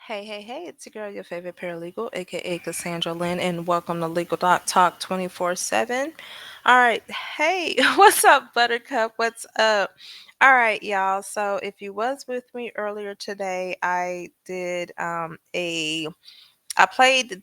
Hey, it's your girl, your favorite paralegal, aka Cassandra Lynn, and welcome to LegalDoc Talk 24/7. All right, hey, what's up, Buttercup? What's up? All right, y'all. So, if you was with me earlier today, I played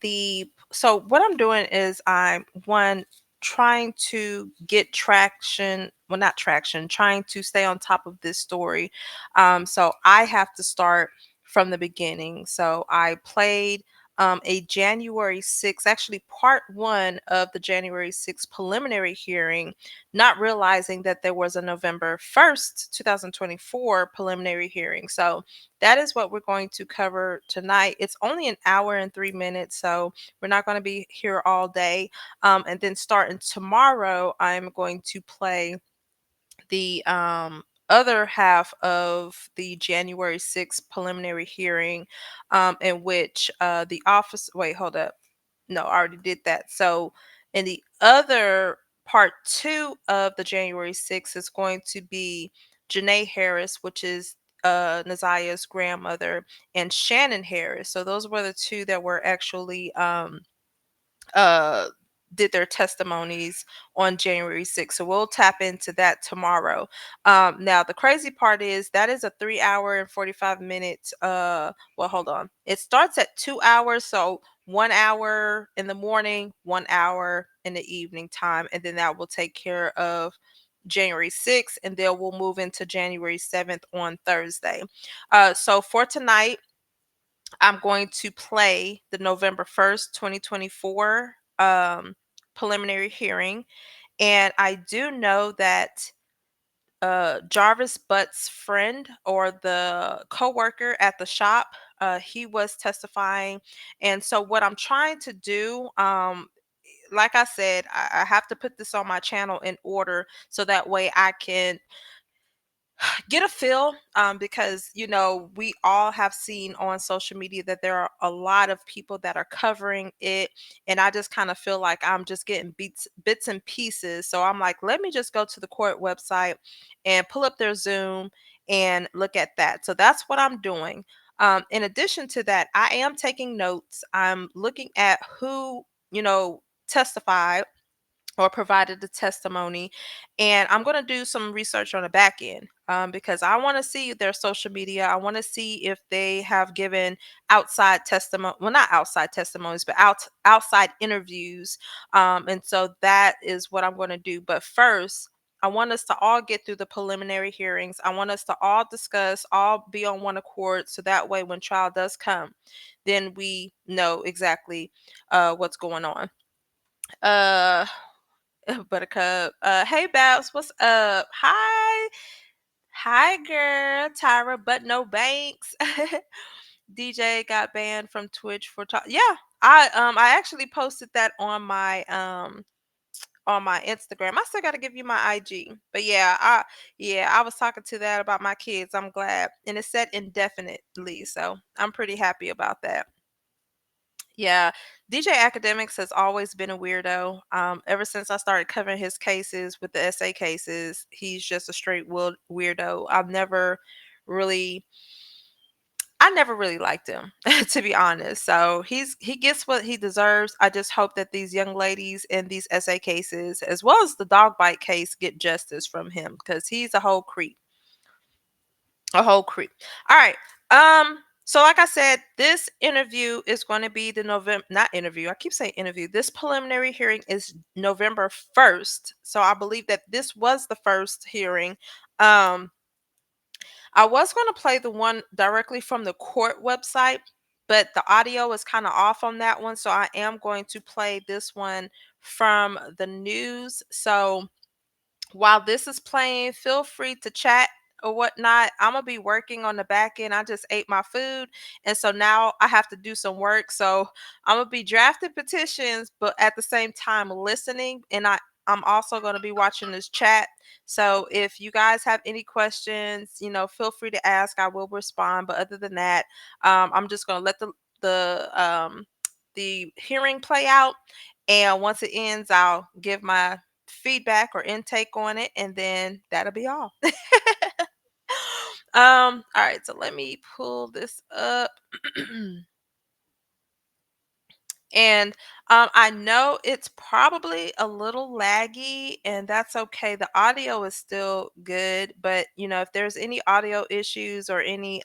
the so what I'm doing is I'm one trying to get traction, well not traction, trying to stay on top of this story. So I have to start from the beginning. So I played a January 6th, actually part one of the January 6th preliminary hearing, not realizing that there was a November 1st, 2024 preliminary hearing. So that is what we're going to cover tonight. It's only an hour and 3 minutes, so we're not going to be here all day. And then starting tomorrow, I'm going to play the other half of the January 6th preliminary hearing, in which the office. Wait, hold up. No, I already did that. So, in the other part two of the January 6th is going to be Janae Harris, which is Nazia's grandmother, and Shannon Harris. So, those were the two that were actually uh did their testimonies on January 6th. So we'll tap into that tomorrow. Now the crazy part is that is a 3 hour and 45 minutes. Well, hold on. It starts at 2 hours. So 1 hour in the morning, 1 hour in the evening time. And then that will take care of January 6th. And then we'll move into January 7th on Thursday. So for tonight, I'm going to play the November 1st, 2024 preliminary hearing. And I do know that Jarvis Butt's friend or the coworker at the shop, he was testifying. And so what I'm trying to do, like I said, I have to put this on my channel in order so that way I can get a feel, because we all have seen on social media that there are a lot of people that are covering it, and I just kind of feel like I'm just getting bits and pieces. So I'm like, let me just go to the court website and pull up their Zoom and look at that. So that's what I'm doing. In addition to that, I am taking notes. I'm looking at who testified or provided the testimony. And I'm going to do some research on the back end, because I want to see their social media. I want to see if they have given outside testimony, well, not outside testimonies, but outside interviews. And so that is what I'm going to do. But first, I want us to all get through the preliminary hearings. I want us to all discuss, all be on one accord. So that way, when trial does come, then we know exactly what's going on. Uh, Buttercup. Hey Babs, what's up? Hi. Hi girl. Tyra, but no Banks. DJ got banned from Twitch for talk. Yeah. I actually posted that on my Instagram. I still gotta give you my IG. But I was talking to that about my kids. I'm glad. And it's set indefinitely. So I'm pretty happy about that. Yeah, DJ Academics has always been a weirdo. Ever since I started covering his cases with the essay cases, he's just a straight weirdo. Really, I never really liked him, to be honest. So he gets what he deserves. I just hope that these young ladies in these essay cases, as well as the dog bite case, get justice from him because he's a whole creep. A whole creep. All right. So like I said, this interview is going to be the November, not interview. I keep saying interview. This preliminary hearing is November 1st. So I believe that this was the first hearing. Um, I was going to play the one directly from the court website, but the audio is kind of off on that one. So I am going to play this one from the news. So while this is playing, feel free to chat or whatnot. I'm gonna be working on the back end. I just ate my food, and so now I have to do some work. So I'm gonna be drafting petitions, but at the same time listening. And I'm also gonna be watching this chat. So if you guys have any questions, feel free to ask. I will respond. But other than that, I'm just gonna let the hearing play out, and once it ends, I'll give my feedback or intake on it, and then that'll be all. All right, so let me pull this up. And I know it's probably a little laggy, and that's okay. The audio is still good, but if there's any audio issues or any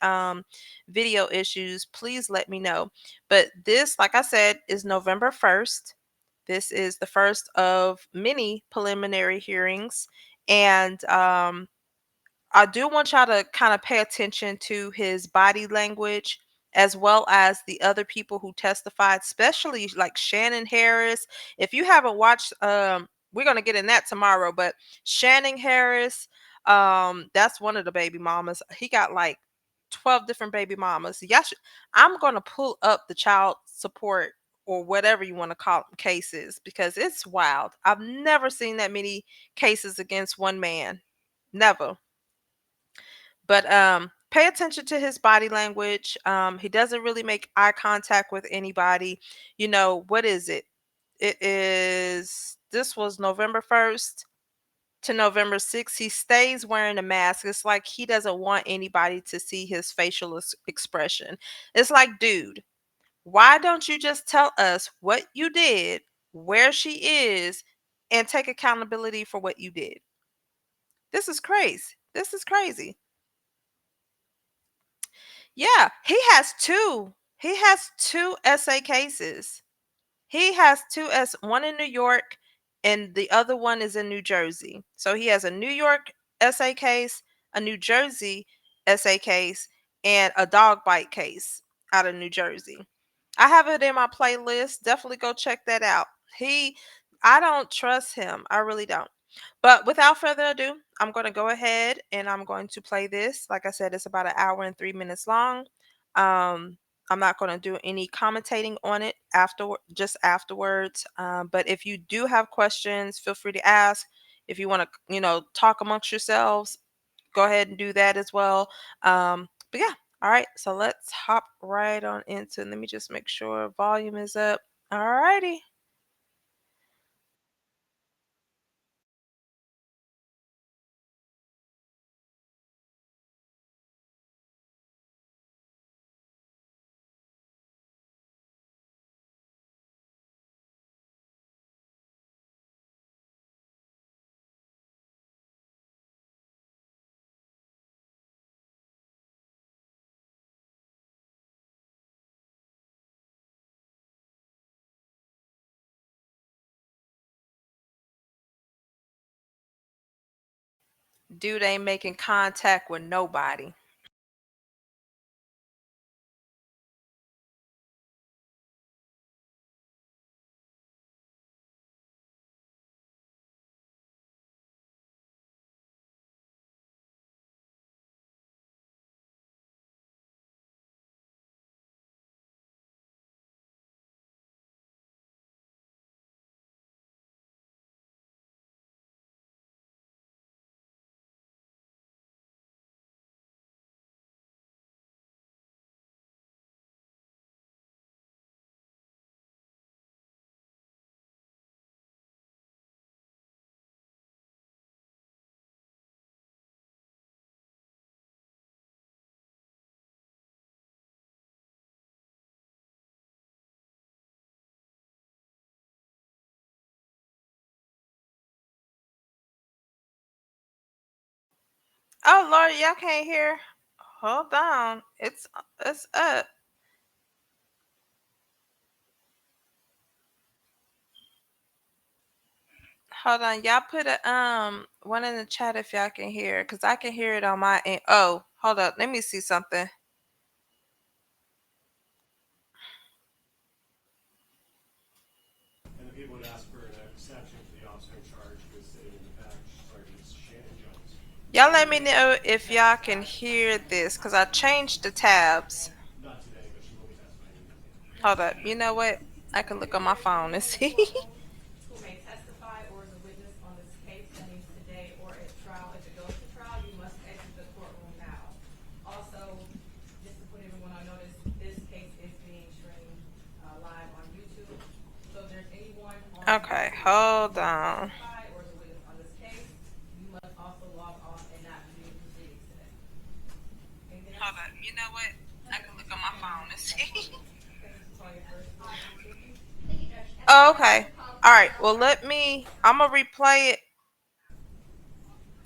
video issues, please let me know. But this, like I said, is November 1st. This is the first of many preliminary hearings. And I do want y'all to kind of pay attention to his body language as well as the other people who testified, especially like Shannon Harris. If you haven't watched, we're gonna get in that tomorrow, but Shannon Harris, that's one of the baby mamas. He got like 12 different baby mamas. I'm gonna pull up the child support or whatever you want to call them cases because it's wild. I've never seen that many cases against one man. Never. But pay attention to his body language. He doesn't really make eye contact with anybody. What is it? This was November 1st to November 6th. He stays wearing a mask. It's like he doesn't want anybody to see his facial expression. It's like, dude, why don't you just tell us what you did, where she is, and take accountability for what you did? This is crazy. This is crazy. Yeah, he has 2. He has 2 SA cases. He has 2 one in New York and the other one is in New Jersey. So he has a New York SA case, a New Jersey SA case, and a dog bite case out of New Jersey. I have it in my playlist. Definitely go check that out. He I don't trust him. I really don't. But without further ado, I'm going to go ahead and I'm going to play this. Like I said, it's about an hour and 3 minutes long. Um, I'm not going to do any commentating on it just afterwards. But if you do have questions, feel free to ask. If you want to, talk amongst yourselves, go ahead and do that as well. But yeah, all right. So let's hop right on into. Let me just make sure volume is up. All righty. Dude ain't making contact with nobody. Oh Lord, y'all can't hear. Hold on. It's up. Hold on. Y'all put a one in the chat if y'all can hear, because I can hear it on my end. Oh, hold up. Let me see something. And the people would ask for an exception to the officer in charge who was sitting in the back, Sergeant Shannon Jones. Y'all let me know if y'all can hear this, because I changed the tabs. Not today, but she will be testifying. Hold up. You know what? I can look on my phone and see. Who may testify or is a witness on this case, that means today or at trial. If it goes to trial, you must exit the courtroom now. Also, just to put everyone on notice, this case is being streamed live on YouTube. So if there's anyone on Okay, YouTube hold who may on. testify or is a witness on this case, you must also log off and not view proceedings today. You know what? I can look on my phone and see. Okay, this is all your first witness description. Oh, okay. All right. Well, let me. I'm gonna replay it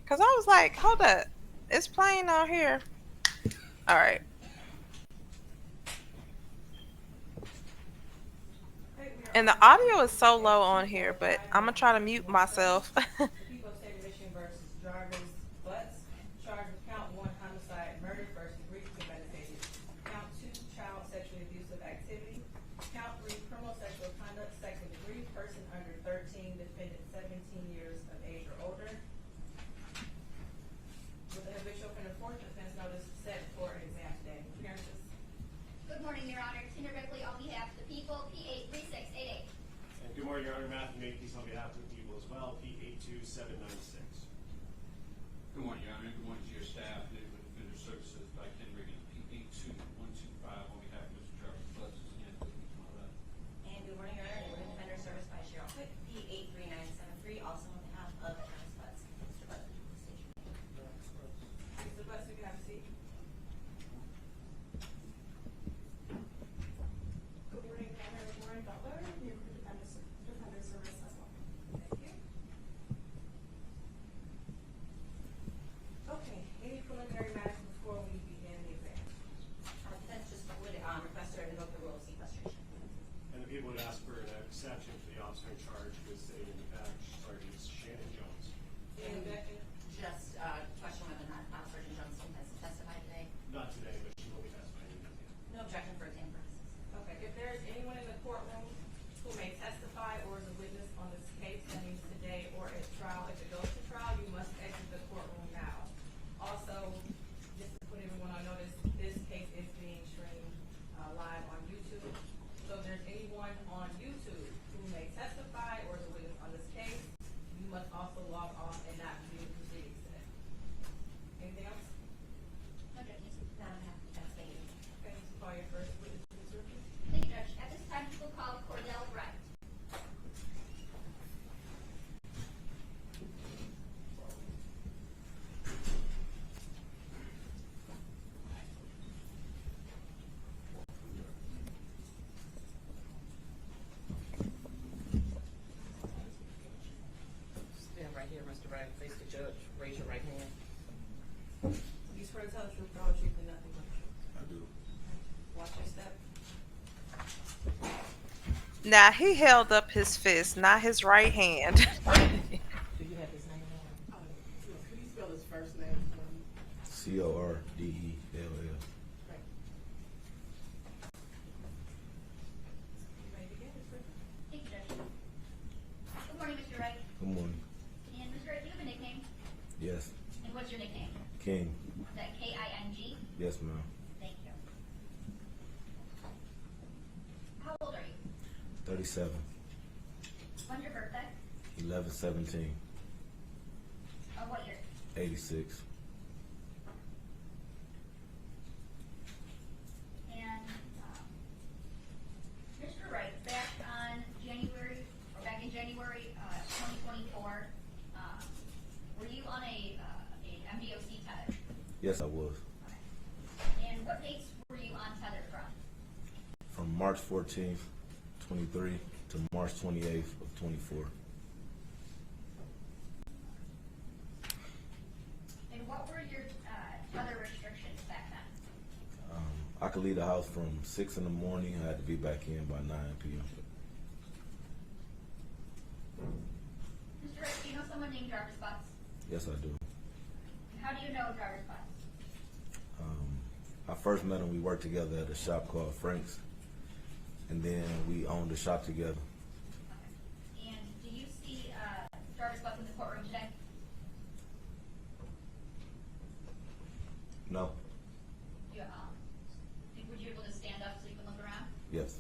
because I was like, hold up, it's playing on here. All right. Okay, we are And on the to audio is witness so case low on here, but I'm gonna try to mute 2459117. myself. The people of state of Michigan versus Jarvis Butts, charged with count one homicide, murder, first degree premeditated. Count two, child sexually abusive activity. Count three, criminal sexual conduct, second degree, person under 13, defendant 17 years of age or older. With an habitual offender fourth offense notice set for an exam today. Appearances. Good morning, Your Honor. Tina Ripley on behalf of the people, P83688. And good morning, Your Honor. Matthew Makepeace on behalf of the people as well, P82796. Good morning, Your Honor. Good morning to your staff, Neighborhood Defender Services by Ken Reagan, P82125 on behalf of Mr. Jarvis Butts and to my left. And good morning, Your Honor. Neighborhood Defender Service by Cheryl Quick, P83973, also on behalf of Jarvis Butts. Mr. Butts, please state your name. Mr. Butts, you can have a seat. Good morning, Your Honor. Lauren Butler, Neighborhood Defender Service as well. Thank you. Okay, any preliminary matters before we begin the exam? Defense just would request her to invoke the rule of sequestration. And the people would ask for an exception for the officer in charge who is sitting in the back, Sergeant Shannon Jones. Any objection? Just question whether or not Sergeant Jones has to testify today. Not today, but she will be testifying in the exam. No objection for exam purposes. Okay, if there is anyone in the courtroom who may testify or is a witness on this case, that means today or at trial, if it goes to trial, you must exit the courtroom now. Also, just to put everyone on notice, this case is being streamed live on YouTube. So if there's anyone on YouTube who may testify or is a witness on this case, you must also log off and not view the proceedings today. Anything else? No objections. No, I have to thank you. Okay, this is call your first witness to the circuit. Thank you, Judge. At this time, we will call Cordell Wright. Stand right here, Mr. Wright. Face the judge. Raise your right hand. You swear to tell the truth, the whole truth, and nothing but the truth. I do. Watch your step. Now he held up his fist, not his right hand. Do you have his name on? Could you spell his first name for me? Cordell. Right. You ready to begin, Ms. Ripley? Thank you, Judge. Good morning, Mr. Wright. Good morning. And Mr. Wright, do you have a nickname? Yes. And what's your nickname? King. Is that K-I-N-G? Yes, ma'am. Thank you. How old are you? 37. When's your birthday? 11/17. What year? 86. And Mr. Wright, back in January 2024, were you on a MDOC tether? Yes, I was. Okay. And what dates were you on tether from? From March 14th, 23 to March 28th of 24. And what were your tether restrictions back then? I could leave the house from 6 in the morning. I had to be back in by 9 p.m. Mr. Wright, do you know someone named Jarvis Butts? Yes, I do. And how do you know Jarvis Butts? I first met him. We worked together at a shop called Frank's. And then we owned a shop together. Okay. And do you see Jarvis Butts in the courtroom today? No? Would you be able to stand up so you can look around? Yes.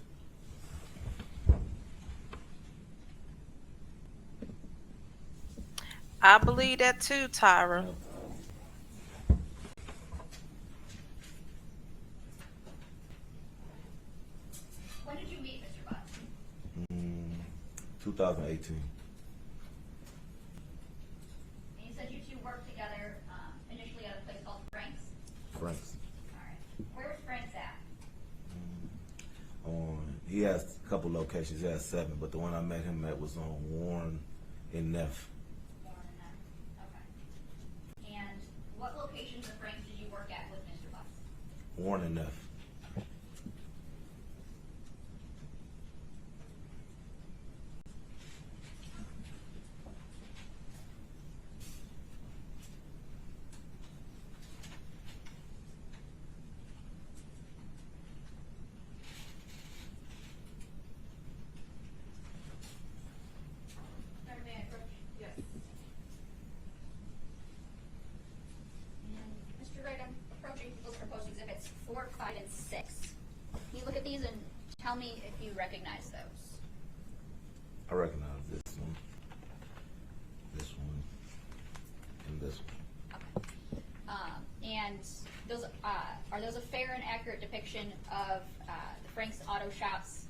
I believe that too, Tyra. When did you meet Mr. Butts? 2018. And you said you two worked together initially at a place called Frank's? Frank's. All right. has a couple locations. He has 7, but the one I met him at was on Warren and Neff. Warren and them. Okay. And what locations of Frank's did you work at with Mr. Butts? Warren and Neff. Third man approach. Yes. And Mr. Wright, I'm approaching people's proposed exhibits 4, 5, and 6. Can you look at these and tell me if you recognize those? I recognize this one, and this one. Okay. And those are those a fair and accurate depiction of the Frank's Auto Shops?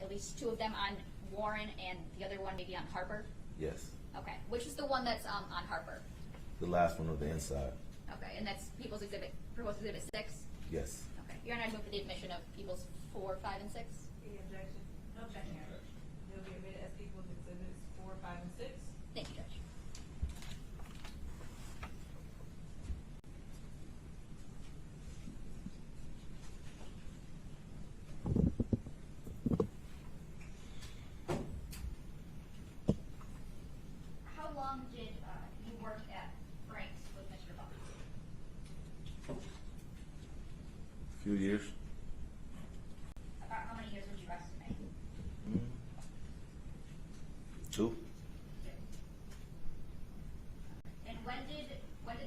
At least 2 of them on Warren and the other one maybe on Harper? Yes. Okay. Which is the one that's on Harper? The last one of the inside. Okay. And that's People's Exhibit, proposed exhibit 6? Yes. Okay. You're not moving for the admission of People's 4, 5, and 6? Any objection? No objection. They'll be admitted as People's Exhibits 4, 5, and 6. Thank you, Judge. How long did you work at Frank's with Mr. Buck? A few years. About how many years would you estimate? 2. And when did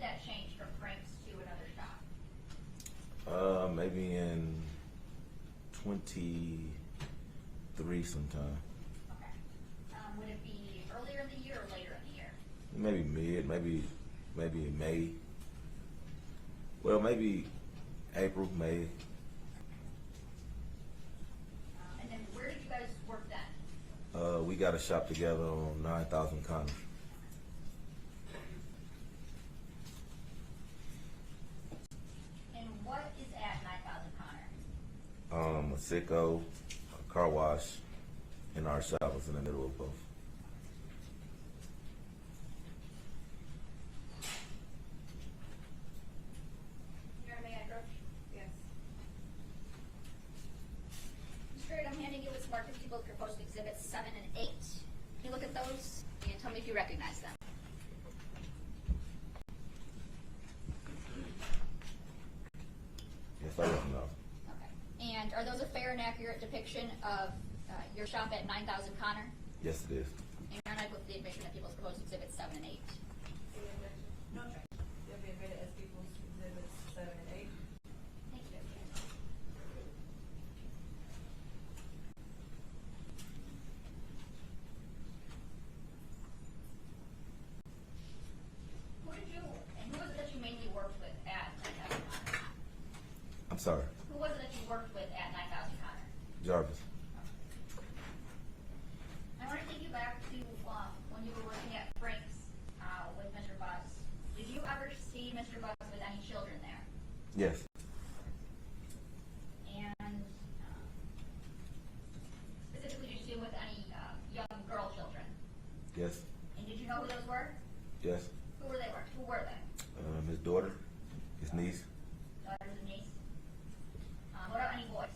that change from Frank's to another shop? Maybe in 23 sometime. Okay. Would it be earlier in the year or later in the year? Maybe maybe in May. Well, maybe April, May. And then where did you guys work then? We got a shop together on 9,000 Connor. And what is at 9,000 Connor? A sicko, a car wash, and our shop was in the middle of both. Your Honor, may I approach? Yes. Mr. Wright, I'm handing you what's marked as people proposed exhibits 7 and 8. Can you look at those and tell me if you recognize them? Yes, I recognize. Okay. And are those a fair and accurate depiction of your shop at 9,000 Connor? Yes, it is. And you're not with the admission of people's proposed exhibits 7 and 8? Any objection? No objection. They'll be admitted as People's Exhibits 7 and 8. Thank you, Judge. Who was it that you mainly worked with at 9,000 Connor? I'm sorry, Who was it that you worked with at 9,000 Connor? Jarvis. I want to take you back to when you were working at Frank's with Mr. Buzz. Did you ever see Mr. Buzz with any children there? Yes, And specifically, did you see him with any young girl children? yes, And did you know who those were? yes. Who were they? Who were they? His daughter, his niece. Daughters and niece. What about any boys?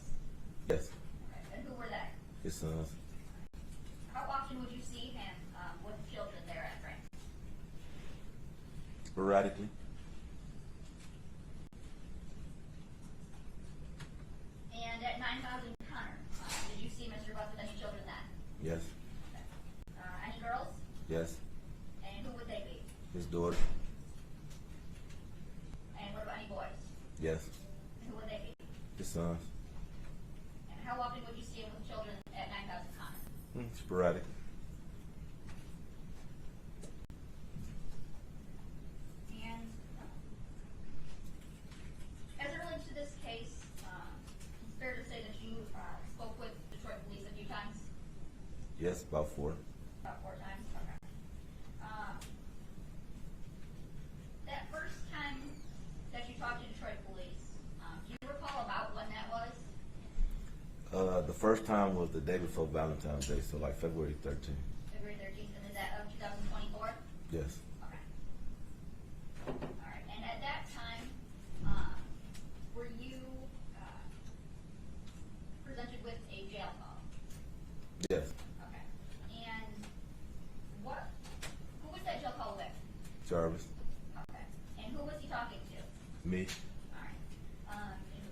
Yes, Okay. And who were they? his sons. How often would you see him with children there at Frank's? Sporadically. And at 9,000 Connor, did you see Mr. Buzz with any children then? Yes, Any girls? yes. And who would they be? His daughter. And what about any boys? Yes, And who would they be? his sons. And how often would you see him with children at 9,000 Connor? Sporadic. And as it relates to this case, it's fair to say that you spoke with Detroit police a few times? Yes, about 4. About 4 times? Okay. That first time that you talked to Detroit police, do you recall about when that was? The first time was the day before Valentine's Day, so like February 13th. February 13th, and is that of 2024? Yes. Okay. All right. And at that time, were you presented with a jail call? Yes. Okay. And who was that jail call with? Jarvis. Okay. And who was he talking to? Me. All right. And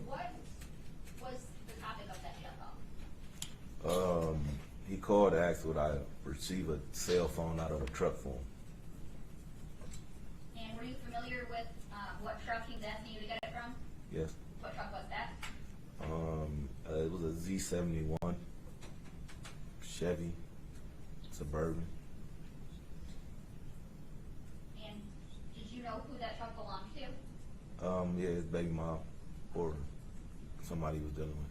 what was the topic of that jail call? He called to ask would I receive a cell phone out of a truck for him. And were you familiar with what truck he was asking you to get it from? Yes. What truck was that? It was a Z71 Chevy Suburban. And did you know who that truck belonged to? Yeah, his baby mom or somebody he was dealing with.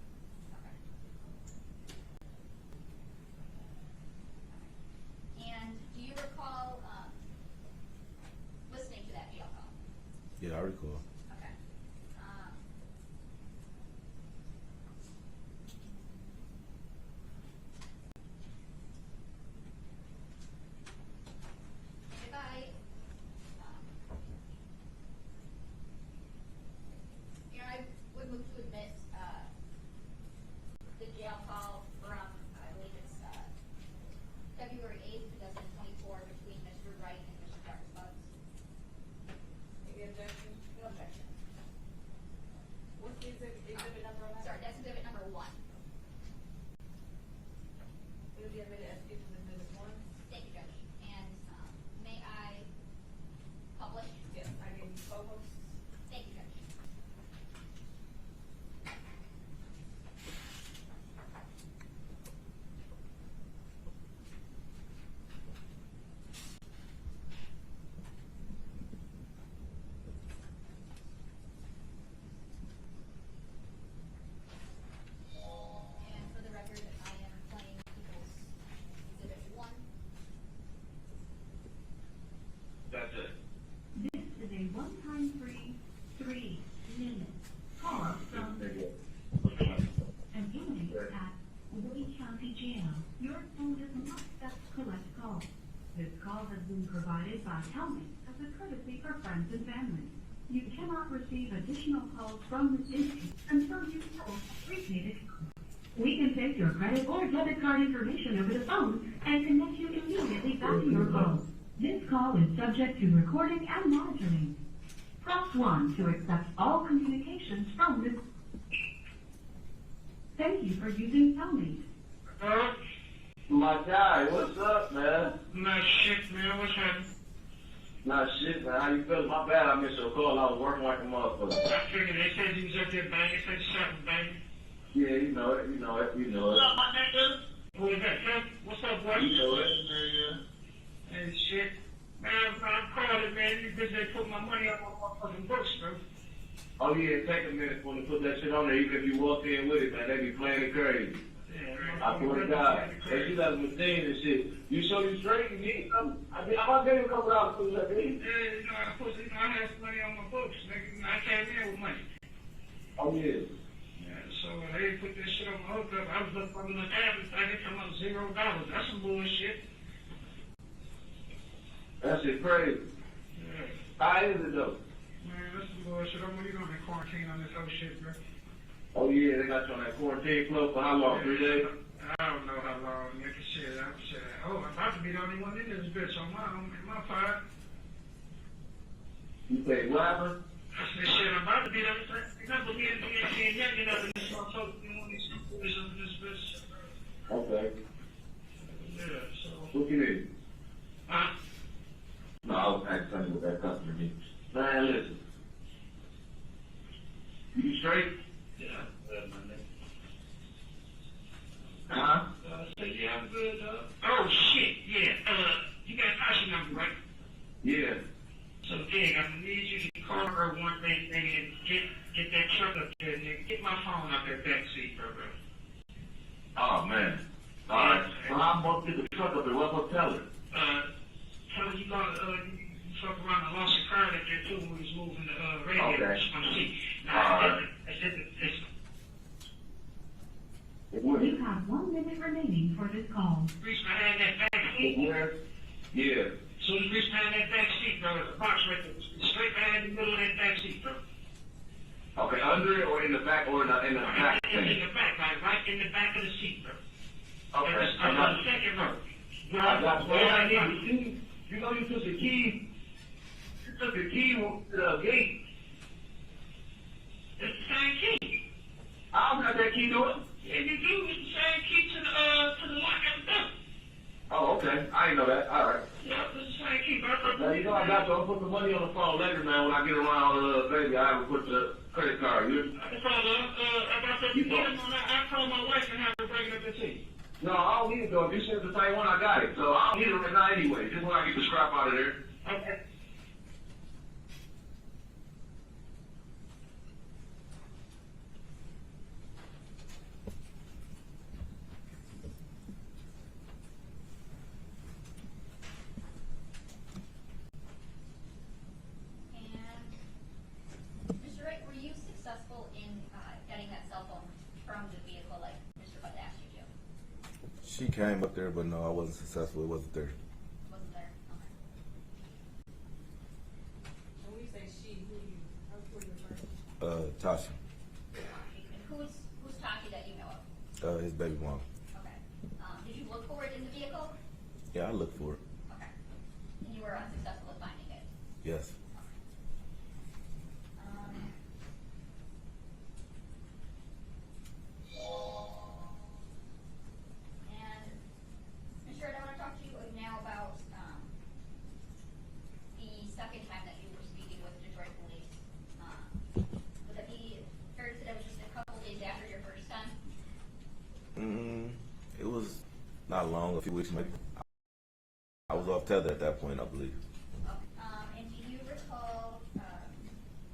And do you recall listening to that jail call? Yeah, I recall. Okay. If I would move to admit the jail call from, I believe it's February 8th, 2024, between Mr. Wright and Mr. Jarvis. Any objection? No objection. What's the exhibit number on that? Sorry, that's exhibit number 1. It will be admitted as people in exhibit 1. Thank you, Judge. And may I publish? Yes, I give you co-host. Thank you, Judge. And for the record, I am playing People's Exhibit 1. That's it. This is a one-time free 3-minute call from an inmate at Wright County Jail. Your phone is not set to collect calls. This call has been provided by Helmet as a courtesy for friends and family. You cannot receive additional calls from this inmate until you have prepaid it. We can take your credit or debit card information over the phone and connect you immediately back to your call. This call is subject to recording and monitoring. Press 1 to accept all communications from this. Thank you for using Helmet. My guy, what's up, man? Not shit, man. What's happening? Nah, shit, man. How you feeling? My bad, I missed your call. I was working like a motherfucker. I figured they said you was up there banging, said you shot and banging. Yeah, you know it. What's up, my nigga? Who is that, Phil? What's up, boy? You know it. Hey, shit. Man, I'm calling, man. You bitch, they put my money on my motherfucking books, bro. Oh, yeah, take a minute for them to put that shit on there. Even if you walk in with it, man, they be playing it crazy. Yeah, I swear to God. Hey, you got a machine and shit. You show you straight, you need something. I mean, I'm gonna give you a couple dollars for that, man. Yeah, I had some money on my books, nigga. I came in with money. Oh, yeah. Yeah, so they put this shit on my hookup. I was up on the tablets. I get come up $0. That's some bullshit. That shit crazy. Yeah. How is it, though? Man, that's some bullshit. I'm gonna be quarantine on this whole shit, bro. Oh, yeah, they got you on that quarantine club for how long? 3 days? I don't know how long, nigga. Shit, I'm about to be the only one in this bitch on my part. You say what happened? I said, shit, I'm about to be the only one. Remember me and young enough in this motherfucker. You want these boys up in this bitch. Okay. Yeah, so. What you need? Huh? No, I was asking what that customer needs. Man, listen. You straight? Yeah, good, my nigga. Huh? So yeah, I'm good, oh, shit, yeah. You got a number, right? Yeah. So, Dig, I'm gonna need you to call her one thing, nigga, and get that truck up there, nigga. Get my phone out that back seat, bro. Oh, man. All right. Well, I'm going to get the truck up there. What will tell her? Tell her you fuck around and lost a card up there, too, when we was moving the radio. Okay. On the seat. All right. It's If we this call. Reach behind that back seat. Yeah. So you reach behind that back seat, bro. There's a box right there. Straight behind the middle of that back seat, bro. Okay, under it or in the back or in the back? In the back, right in the back of the seat, bro. Okay. I'm on the second row. I got all I need is key. You know you took the key. You took the key to the gate. It's the same key. I don't got that key to it. Yeah, you do. It's the same key to the lock of the door. Oh, okay. I didn't know that. All right. Yeah, it's the same key, bro. Now, you know I got you. I'll put the money on the phone later, man. When I get around, baby, I will put the credit card. You? I got you get them on that. I call my wife and have her bring up the tea. No, I don't need it though. If you said the same one, I got it. So I don't need it right now anyway. Just when I get the scrap out of there. Okay. And Mr. Wright, were you successful in getting that cell phone from the vehicle like Mr. Bud asked you to? She came up there, but no, I wasn't successful. It wasn't there. Wasn't there? Okay. When we say she, who are you referring to? Tasha, And who's Taki that you know of? his baby mom. Okay. Did you look for it in the vehicle? Yeah, I looked for it. Okay. And you were unsuccessful at finding it? Yes. And Mr. Wright, I want to talk to you now about the second time that you were speaking with Detroit police. Would it be fair to say that was just a couple days after your first time? It was not long, a few weeks maybe. I was off tether at that point, I believe. And do you recall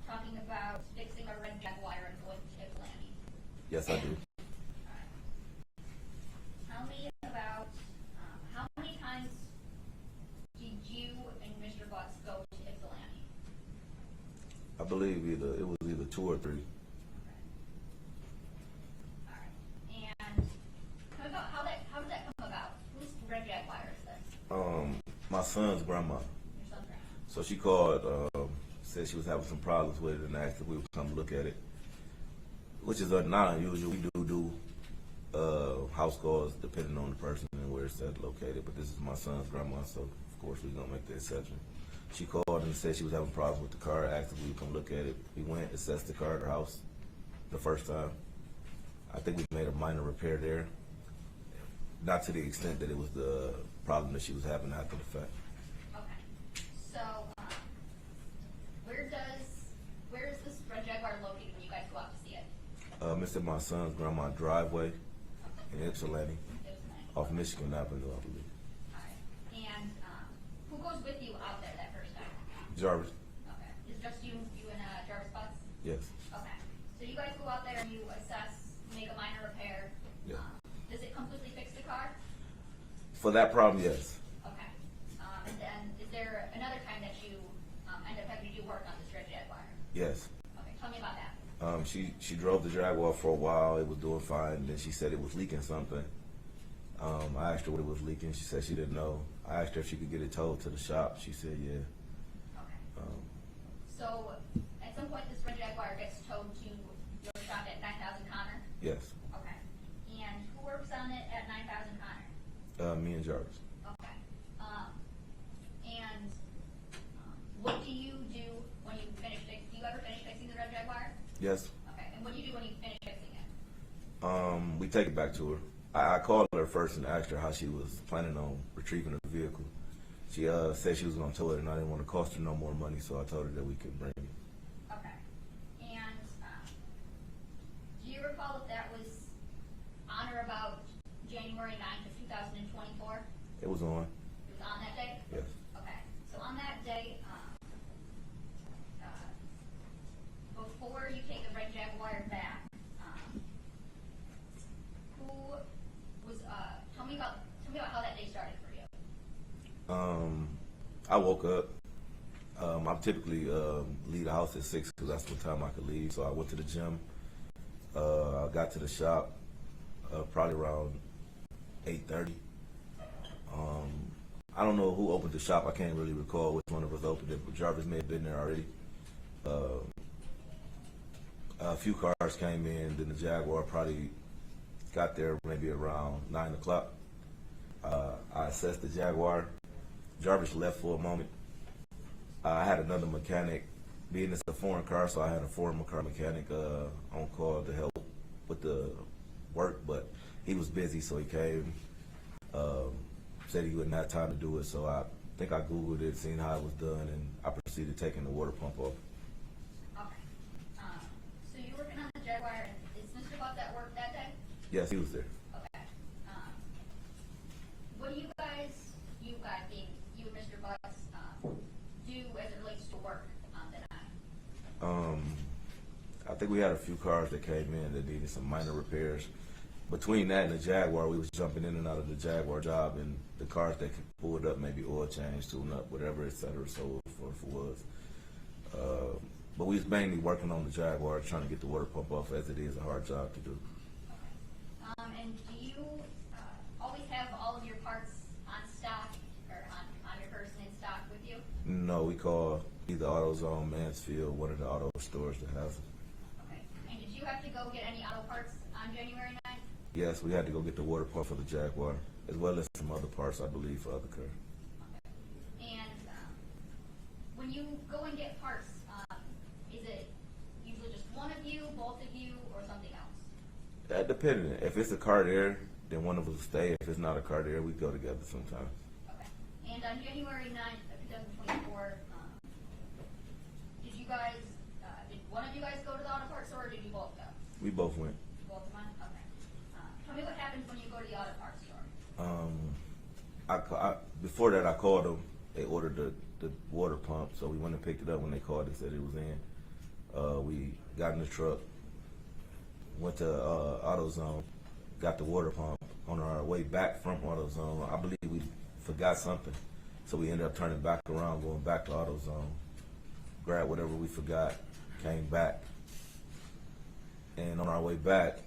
talking about fixing a red Jaguar and going to Ypsilanti? Yes, I do. Tell me about how many times did you and Mr. Butts go to Ypsilanti? I believe it was either 2 or 3. All right. And how did that come about? Whose red Jaguar is this? My son's grandma. Your son's grandma. So she called, said she was having some problems with it, and asked if we would come look at it, which is not unusual. We do house calls depending on the person and where it's located, but this is my son's grandma, so of course we're gonna make the exception. She called and said she was having problems with the car, asked if we would come look at it. We went, assessed the car at her house the first time. I think we made a minor repair there, not to the extent that it was the problem that she was having after the fact. Okay. So, where is this red Jaguar located when you guys go out to see it? It's at my son's grandma's driveway in Ypsilanti, Ypsilanti. off Michigan Avenue, I believe. All right. And who goes with you out there that first time? Jarvis? Okay. Is it just you and Jarvis Butts? Yes. Okay. So you guys go out there and you assess, make a minor repair. Yeah. Does it completely fix the car? For that problem, yes. Okay. And then is there another time that you end up having to do work on this red Jaguar? Yes. Okay. Tell me about that. She drove the Jaguar for a while. It was doing fine. Then she said it was leaking something. I asked her what it was leaking. She said she didn't know. I asked her if she could get it towed to the shop. She said yeah. Okay. So at some point this red Jaguar gets towed to your shop at 9000 Connor? Yes. Okay. And who works on it at 9000 Connor? Me and Jarvis. Okay. And what do you do when you finish fixing? Do you ever finish fixing the red Jaguar? Yes. Okay. And what do you do when you finish fixing it? We take it back to her. I called her first and asked her how she was planning on retrieving her vehicle. She said she was going to tow it, and I didn't want to cost her no more money, so I told her that we could bring it. Okay. And do you recall if that was on or about January 9th of 2024? It was on. It was on that day? Yes. Okay. So on that day, before you take the red Jaguar back, who was, tell me about how that day started for you. I woke up. I typically leave the house at 6 because that's the time I could leave. So I went to the gym. I got to the shop probably around 8:30. I don't know who opened the shop. I can't really recall which one of us opened it, but Jarvis may have been there already. A few cars came in, then the Jaguar probably got there maybe around 9 o'clock. I assessed the Jaguar. Jarvis left for a moment. I had another mechanic, being it's a foreign car, so I had a foreign car mechanic on call to help with the work, but he was busy, so he came. Said he wouldn't have time to do it, so I think I Googled it, seen how it was done, and I proceeded taking the water pump off. Okay. So you're working on the Jaguar, and is Mr. Buck at work that day? Yes, he was there. Okay. What do you guys, being you and Mr. Bucks, do as it relates to work that night? I think we had a few cars that came in that needed some minor repairs. Between that and the Jaguar, we was jumping in and out of the Jaguar job, and the cars that pulled up, maybe oil change, tune up, whatever, etc. So forth was. But we was mainly working on the Jaguar, trying to get the water pump off, as it is a hard job to do. Okay. And do you always have all of your parts on stock or on your person in stock with you? No, we call either AutoZone, Mansfield, one of the auto stores that has it. Okay. And did you have to go get any auto parts on January 9th? Yes, we had to go get the water pump for the Jaguar, as well as some other parts, I believe, for other cars. Okay. And when you go and get parts, is it usually just one of you, both of you, or something else? That depending. If it's a car there, then one of us will stay. If it's not a car there, we go together sometimes. Okay. And on January 9th of 2024, did you guys, did one of you guys go to the auto parts store, or did you both go? We both went. You both went? Okay. Tell me what happens when you go to the auto parts store. Before that, I called them. They ordered the water pump, so we went and picked it up when they called and said it was in. We got in the truck, went to AutoZone, got the water pump. On our way back from AutoZone, I believe we forgot something, so we ended up turning back around, going back to AutoZone, grabbed whatever we forgot, came back, and on our way back,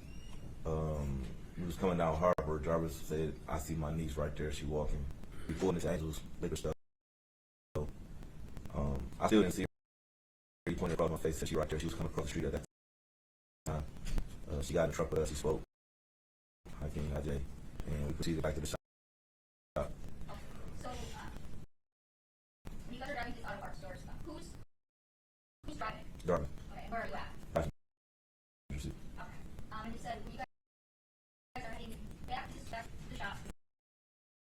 we was coming down Harbor. Jarvis said, "I see my niece right there. She walking." We pulled into Angel's liquor store. I still didn't see her. He pointed across my face, said she right there. She was coming across the street at that time. She got in the truck with us. She spoke. Hi, King. Hi, Jay. And we proceeded back to the shop. So, when you guys are driving to the auto parts stores, who's driving? Jarvis. Okay, where are you at? Passenger seat. Okay. And you said when you guys are heading back to the shop,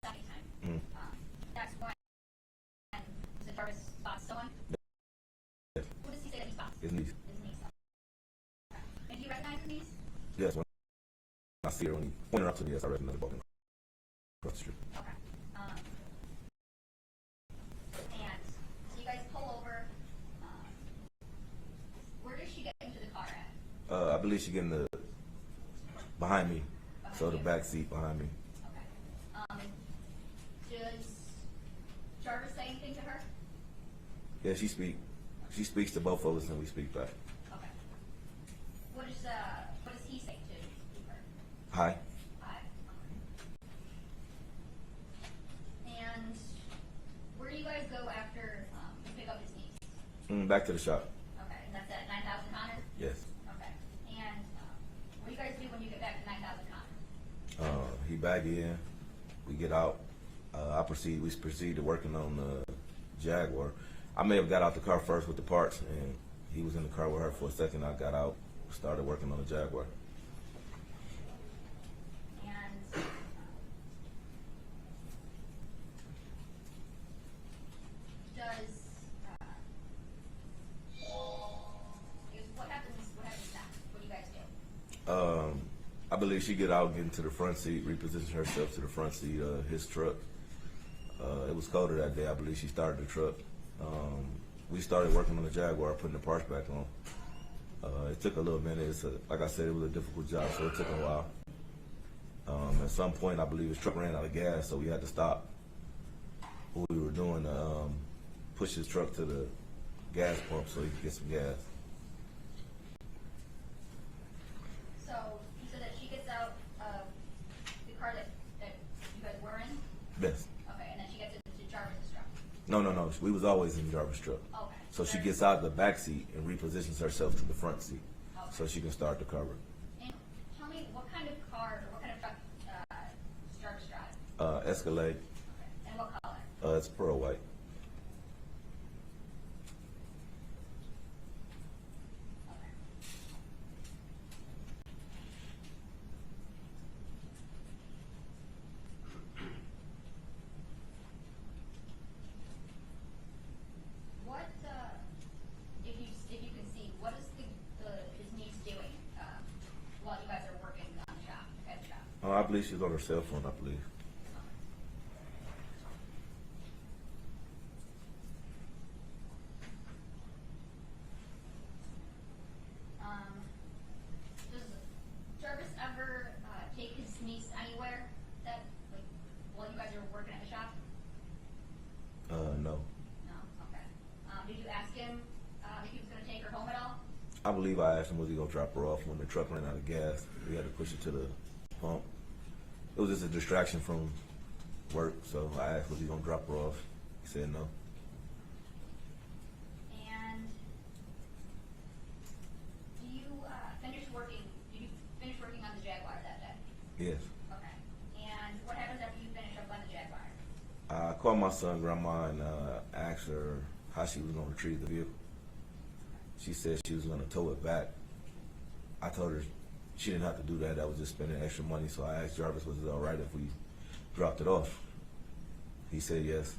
second time. That's when the Jarvis spots someone. Yes. Who does he say that he spots? His niece. His niece. Okay. And do you recognize his niece? Yes. When I see her, when he pointed up to me, yes, I recognize her walking across the street. Okay. And so you guys pull over. Where does she get into the car at? I believe she getting behind me, so the back seat behind me. Okay. Does Jarvis say anything to her? Yeah, she speaks to both of us, and we speak back. Okay. What does he say to her? Hi. Hi. And where do you guys go after you pick up his niece? Back to the shop. Okay, and that's at 9,000 Connor? Yes. Okay. And what do you guys do when you get back to 9,000 Connor? He back in. We get out. We proceed to working on the Jaguar. I may have got out the car first with the parts, and he was in the car with her for a second. I got out, started working on the Jaguar. And what happens next? What do you guys do? I believe she get out, get into the front seat, reposition herself to the front seat of his truck. It was colder that day. I believe she started the truck. We started working on the Jaguar, putting the parts back on. It took a little minute. Like I said, it was a difficult job, so it took a while. At some point, I believe his truck ran out of gas, so we had to stop what we were doing to push his truck to the gas pump so he could get some gas. So you said that she gets out of the car that No. We was always in Jarvis' truck. Okay. So she gets out of the back seat and repositions herself to the front seat, so she can start the cover. And tell me, what kind of car or what kind of truck does Jarvis drive? Escalade. Okay. And what color? It's pearl white. Okay. What, if you can see, what is his niece doing while you guys are working on the shop, at the shop? I believe she's on her cell phone, I believe. Does Jarvis ever take his niece anywhere that, like, while you guys are working at the shop? No. No? Okay. Did you ask him if he was going to take her home at all? I believe I asked him was he gonna drop her off when the truck ran out of gas. We had to push it to the pump. It was just a distraction from work, so I asked was he gonna drop her off. He said no. And did you finish working on the Jaguar that day? Yes. Okay. And what happens after you finish up on the Jaguar? I called my son, grandma, and asked her how she was gonna retrieve the vehicle. She said she was gonna tow it back. I told her she didn't have to do that. That was just spending extra money. So I asked Jarvis, was it all right if we dropped it off? He said yes.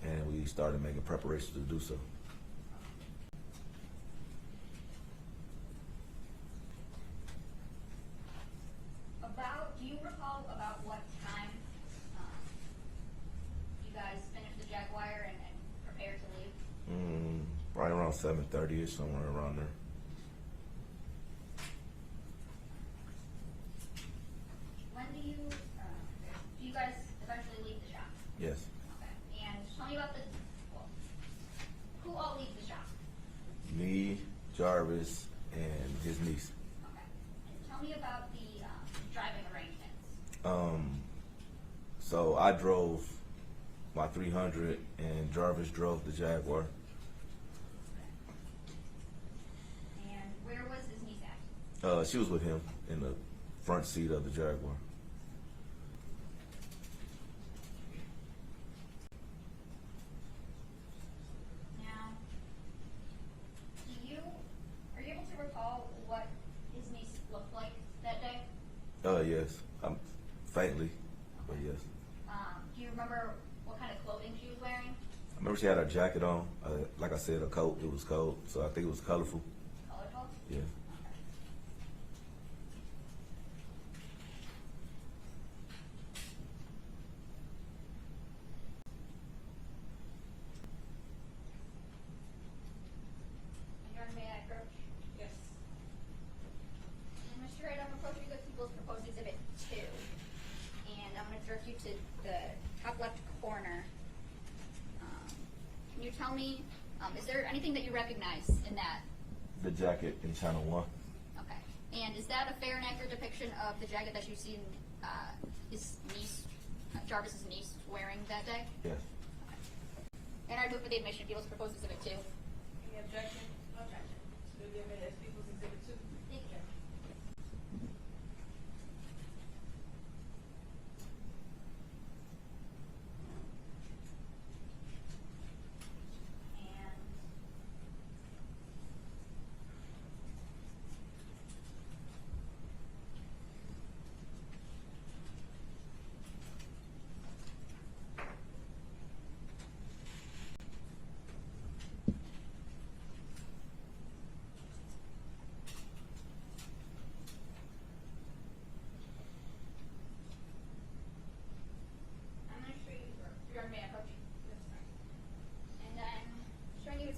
And we started making preparations to do so. Do you recall about what time you guys finished the Jaguar and prepared to leave? Right around 7:30ish, somewhere around there. When do you guys eventually leave the shop? Yes. Okay. And tell me about who all leaves the shop? Me, Jarvis, and his niece. Okay. And tell me about the driving arrangements. So I drove my 300 and Jarvis drove the Jaguar. And where was his niece at? She was with him in the front seat of the Jaguar. Now, are you able to recall what his niece looked like that day? Yes. Faintly, but yes. Do you remember what kind of clothing she was wearing? I remember she had her jacket on. Like I said, a coat. It was cold, so I think it was colorful. Colorful? Yeah. And may I approach? Yes. And Mr. Wright, I'm approaching the People's Proposed Exhibit 2. And I'm going to direct you to the top left corner. Can you tell me, is there anything that you recognize in that? The jacket in Channel 1. Okay. And is that a fair and accurate depiction of the jacket that you've seen his niece, Jarvis's niece, wearing that day? Yes. Okay. And I move for the admission of People's Proposed Exhibit 2. Any objection? No objection. Will be admitted as People's Exhibit 2. Thank you.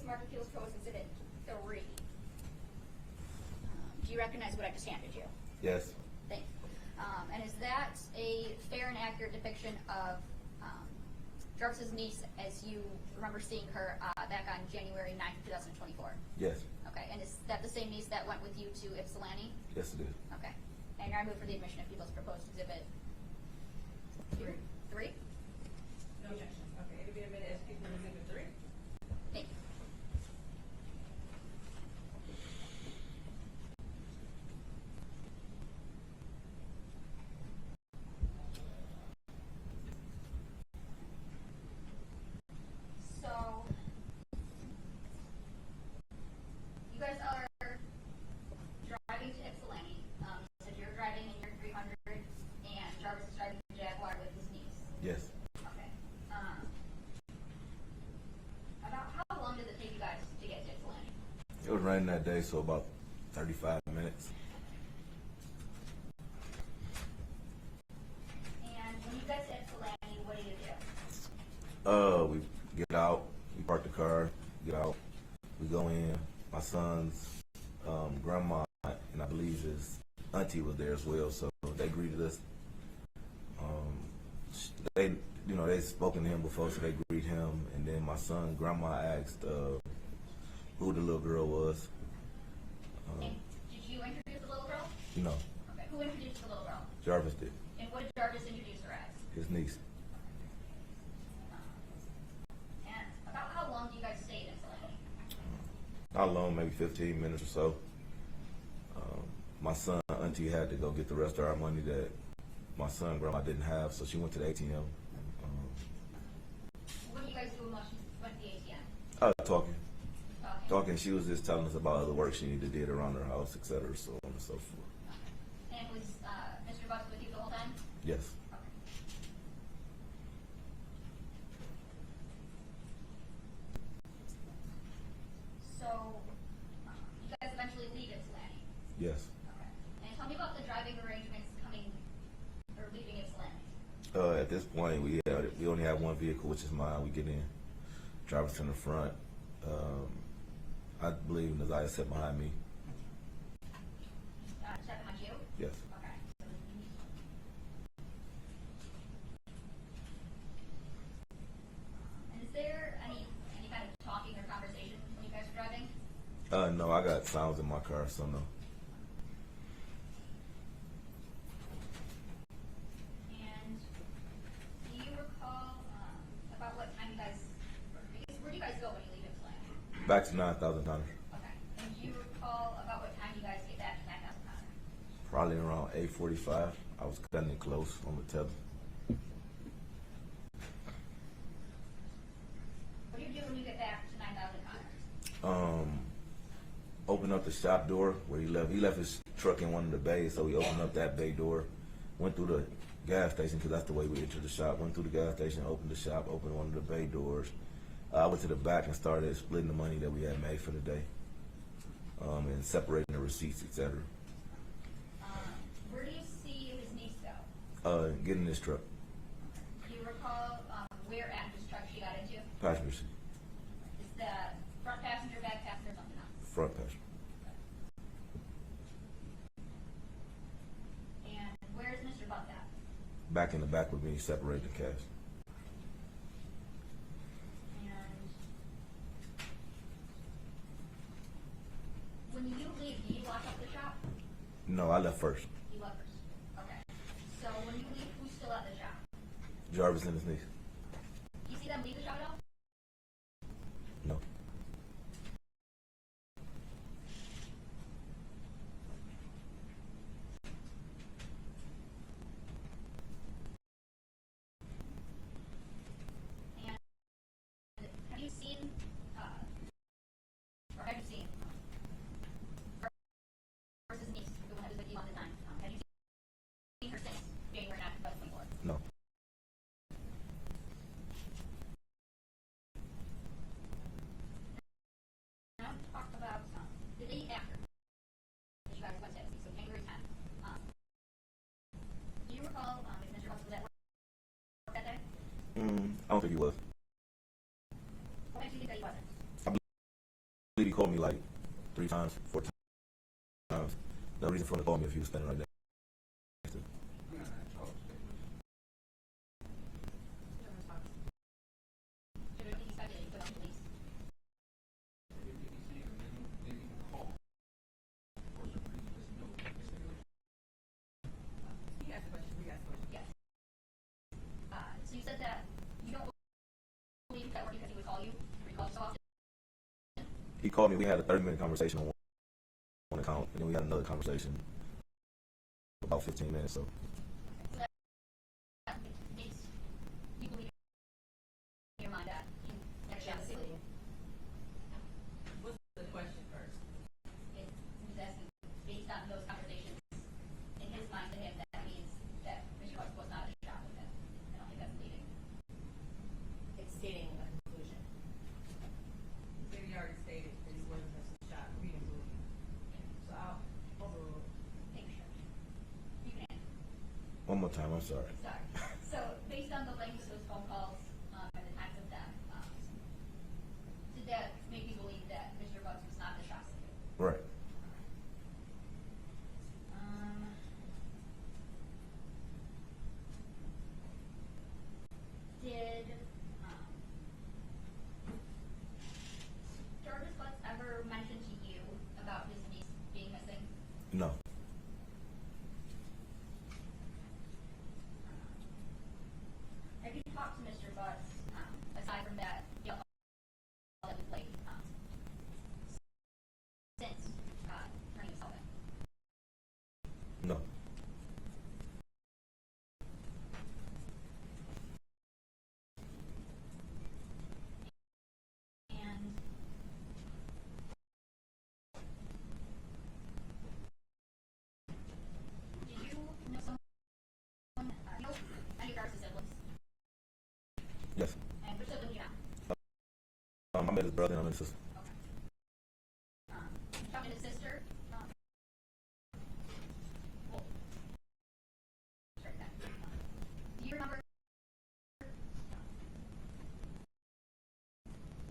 Mark Appeals Proposed Exhibit 3. Do you recognize what I just handed you? Yes. Thanks. And is that a fair and accurate depiction of Jarvis's niece as you remember seeing her back on January 9th, 2024? Yes. Okay. And is that the same niece that went with you to Ypsilanti? Yes, it is. Okay. And I move for the admission of People's Proposed Exhibit 3? No objection. Okay, it'll be admitted as People's It was raining that day, so about 35 minutes. And when you guys get to Lanny, what do you do? We get out, we park the car, get out, we go in. My son's grandma and I believe his auntie was there as well, so they greeted us. They, you know, they'd spoken to him before, so they greeted him. And then my son, grandma asked who the little girl was. And did you introduce the little girl? No, Okay. Who introduced the little girl? Jarvis did. And what did Jarvis introduce her as? His niece. And about how long do you guys stay in Lanny? Not long, maybe 15 minutes or so. My son, auntie had to go get the rest of our money that my son, grandma didn't have, so she went to the ATM. What do you guys do when she went to the ATM? Talking. Okay. Talking. She was just telling us about other work she needed to do around her house, etc., so on and so forth. And was Mr. Bucks with you the whole time? Yes. Okay. So, you guys eventually leave Ypsilanti? Yes. Okay. And tell me about the driving arrangements coming, or leaving Ypsilanti. At this point, we only have one vehicle, which is mine. We get in, Jarvis in the front. I believe Naziah sat behind me. Sat behind you? Yes. Okay. And is there any kind of talking or conversation when you guys are driving? No, I got sounds in my car, so no. And do you recall about what time you guys, or I guess, where do you guys go when you leave Ypsilanti? Back to 9,000 tonners. Okay. And do you recall about what time you guys get back to 9,000 tonners? Probably around 8:45. I was cutting it close on the tether. What do you do when you get back to 9,000 tonners? Opened up the shop door where he left his truck in one of the bays, so we opened up that bay door, went through the gas station, because that's the way we entered the shop, went through the gas station, opened the shop, opened one of the bay doors. I went to the back and started splitting the money that we had made for the day, and separating the receipts, etc. Where do you see his niece go? Getting this truck, Do you recall where at his truck she got into? passenger seat, Is the front passenger, back passenger, something else? front passenger. And where's Mr. Buck at? Back in the back with me, separating the cash. And when you leave, do you lock up the shop? No, I left first. You left first. Okay. So when you leave, who's still at the shop? Jarvis and his niece. Do you see them leave the shop at all? No. And have you seen, or have you seen, versus niece, the one that was with you on the time, have you seen her since January 2024? No. Now talk about the day after that you guys went to Tennessee, so January 10th. Do you recall if Mr. Bucks was at work that day? I don't think he was. What makes you think that he wasn't? I believe he called me like 3 times, 4 times. No reason for him to call me if he was standing right there. Should have been speculating, put on police. You asked a question, we asked a question. Yes. So you said that you don't believe that work because he would call you, recall you so often? He called me. We had a 30-minute conversation on one account, and then we had another conversation about 15 minutes. So So that makes you believe in your mind that he actually has a ceiling. What's the question first? He was asking, based on those conversations, in his mind to him, that means that Mr. Bucks was not at the shop with him. I don't think that's leading. It's stating a conclusion. Maybe you already stated that he wasn't at the shop. We one more time. I'm sorry. Sorry. So based on the length of those phone calls and the times of them, did that make you believe that Mr. Butts was not the shop assistant? Right. Did Jarvis Butts ever mention to you about his niece being missing? No. Have you talked to Mr. Butts aside from that jail call that we played since turning himself in? No. And did you know someone, you know any of Jarvis' siblings? Yes. And which sibling do you know? I met his brother and I met his sister. Talking to his sister. Well, straight back. Do you remember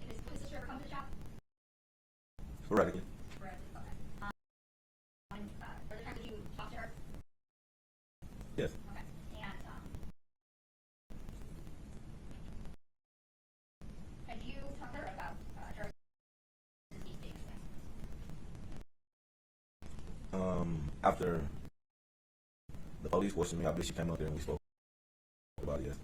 if his sister ever come to the shop? Sporadically. Okay. Were there times that you talked to her? Yes. Okay. And had you talked to her about Jarvis' niece being missing? After the police questioned me, I believe she came up there and we spoke about it. Yes.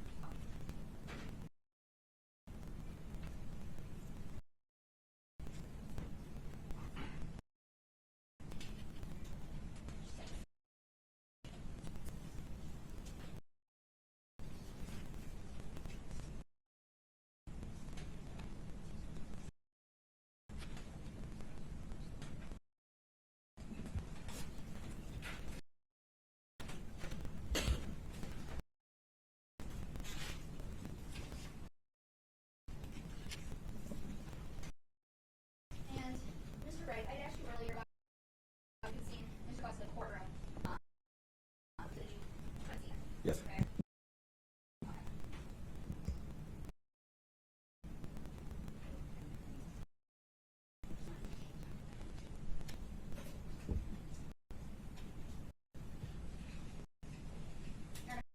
And Mr. Wright, I asked you earlier about you seeing Mr. Butts in the courtroom. Did you see him? Yes. Okay.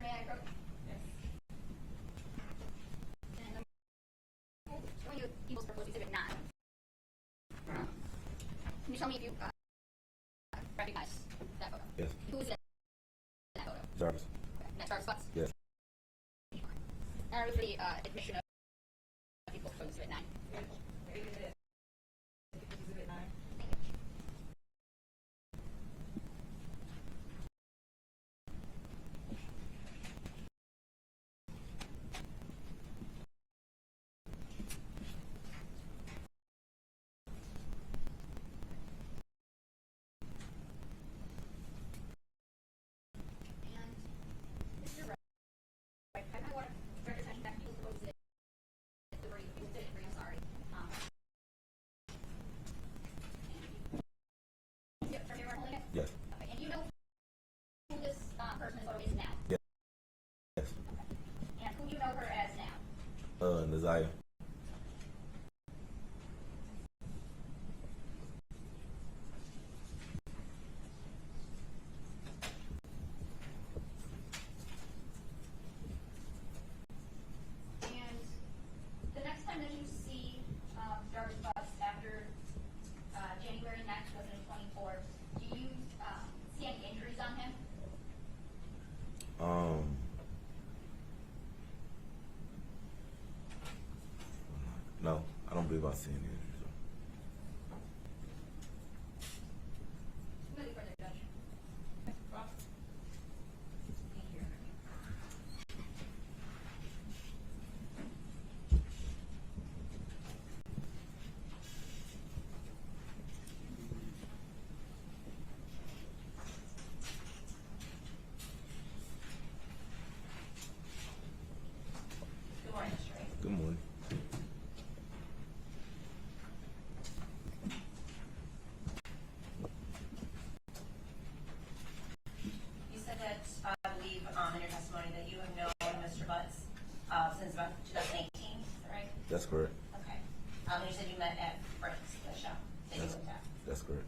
May I approach? Yes. And showing you People's Proposed Exhibit 9. Can you tell me if you recognize that photo? Yes. Who is in that photo? Jarvis. Okay. That's Jarvis Butts? Yes. And are we for the admission of People's Proposed Exhibit 9? Maybe it is. Exhibit 9. Thank you. And Mr. Wright, I might want to direct your attention back to People's Proposed Exhibit 3. I'm sorry. Yep, from here we're holding it? Yes. Okay, and you know who this person in the photo is now? Yes. Yes. And who do you know her as now? Nazaya. And the next time that you see Jarvis Butts after January 9th, 2024, do you see any injuries on him? No, I don't believe I've seen it. Moving further, Judge. Ross? Thank you. Good morning, Mr. Wright. Good morning. Butts since about 2018, is that right? That's correct. Okay. And you said you met at Frank's, the shop that you worked at. That's correct.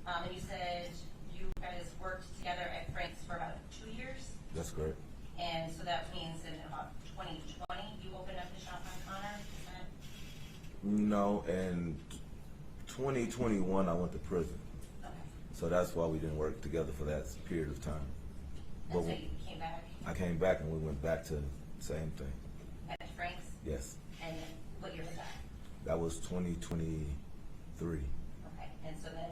And you said you guys worked together at Frank's for about 2 years? That's correct. And so that means in about 2020, you opened up the shop on Connor, is that? No, in 2021 I went to prison. Okay. So that's why we didn't work together for that period of time. And so you came back I came back and we went back to the same thing. at Frank's? Yes. And what year was that? That was 2023. Okay. And so then,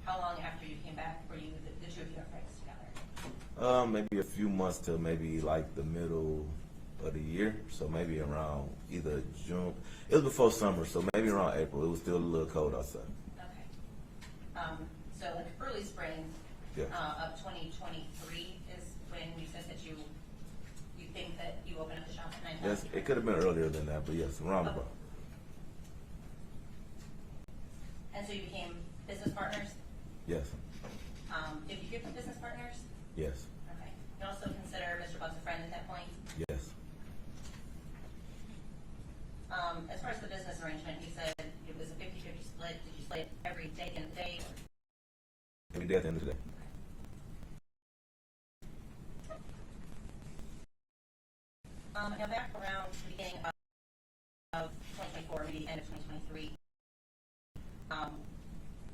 how long after you came back were you, the two of you at Frank's together? Maybe a few months to maybe like the middle of the year. So maybe around either June. It was before summer, so maybe around April. It was still a little cold outside. Okay. So like early spring Yeah. of 2023 is when you said that you think that you opened up the shop at 9:00? Yes, it could have been earlier than that, but yes, around about. And so you became business partners? Yes. Did you give them business partners? Yes. Okay. You also consider Mr. Butts a friend at that point? Yes. As far as the business arrangement, you said it was a 50-50 split. Did you split every day in the day? Every day at the end of the day. Now back around the beginning of 2024, maybe the end of 2023,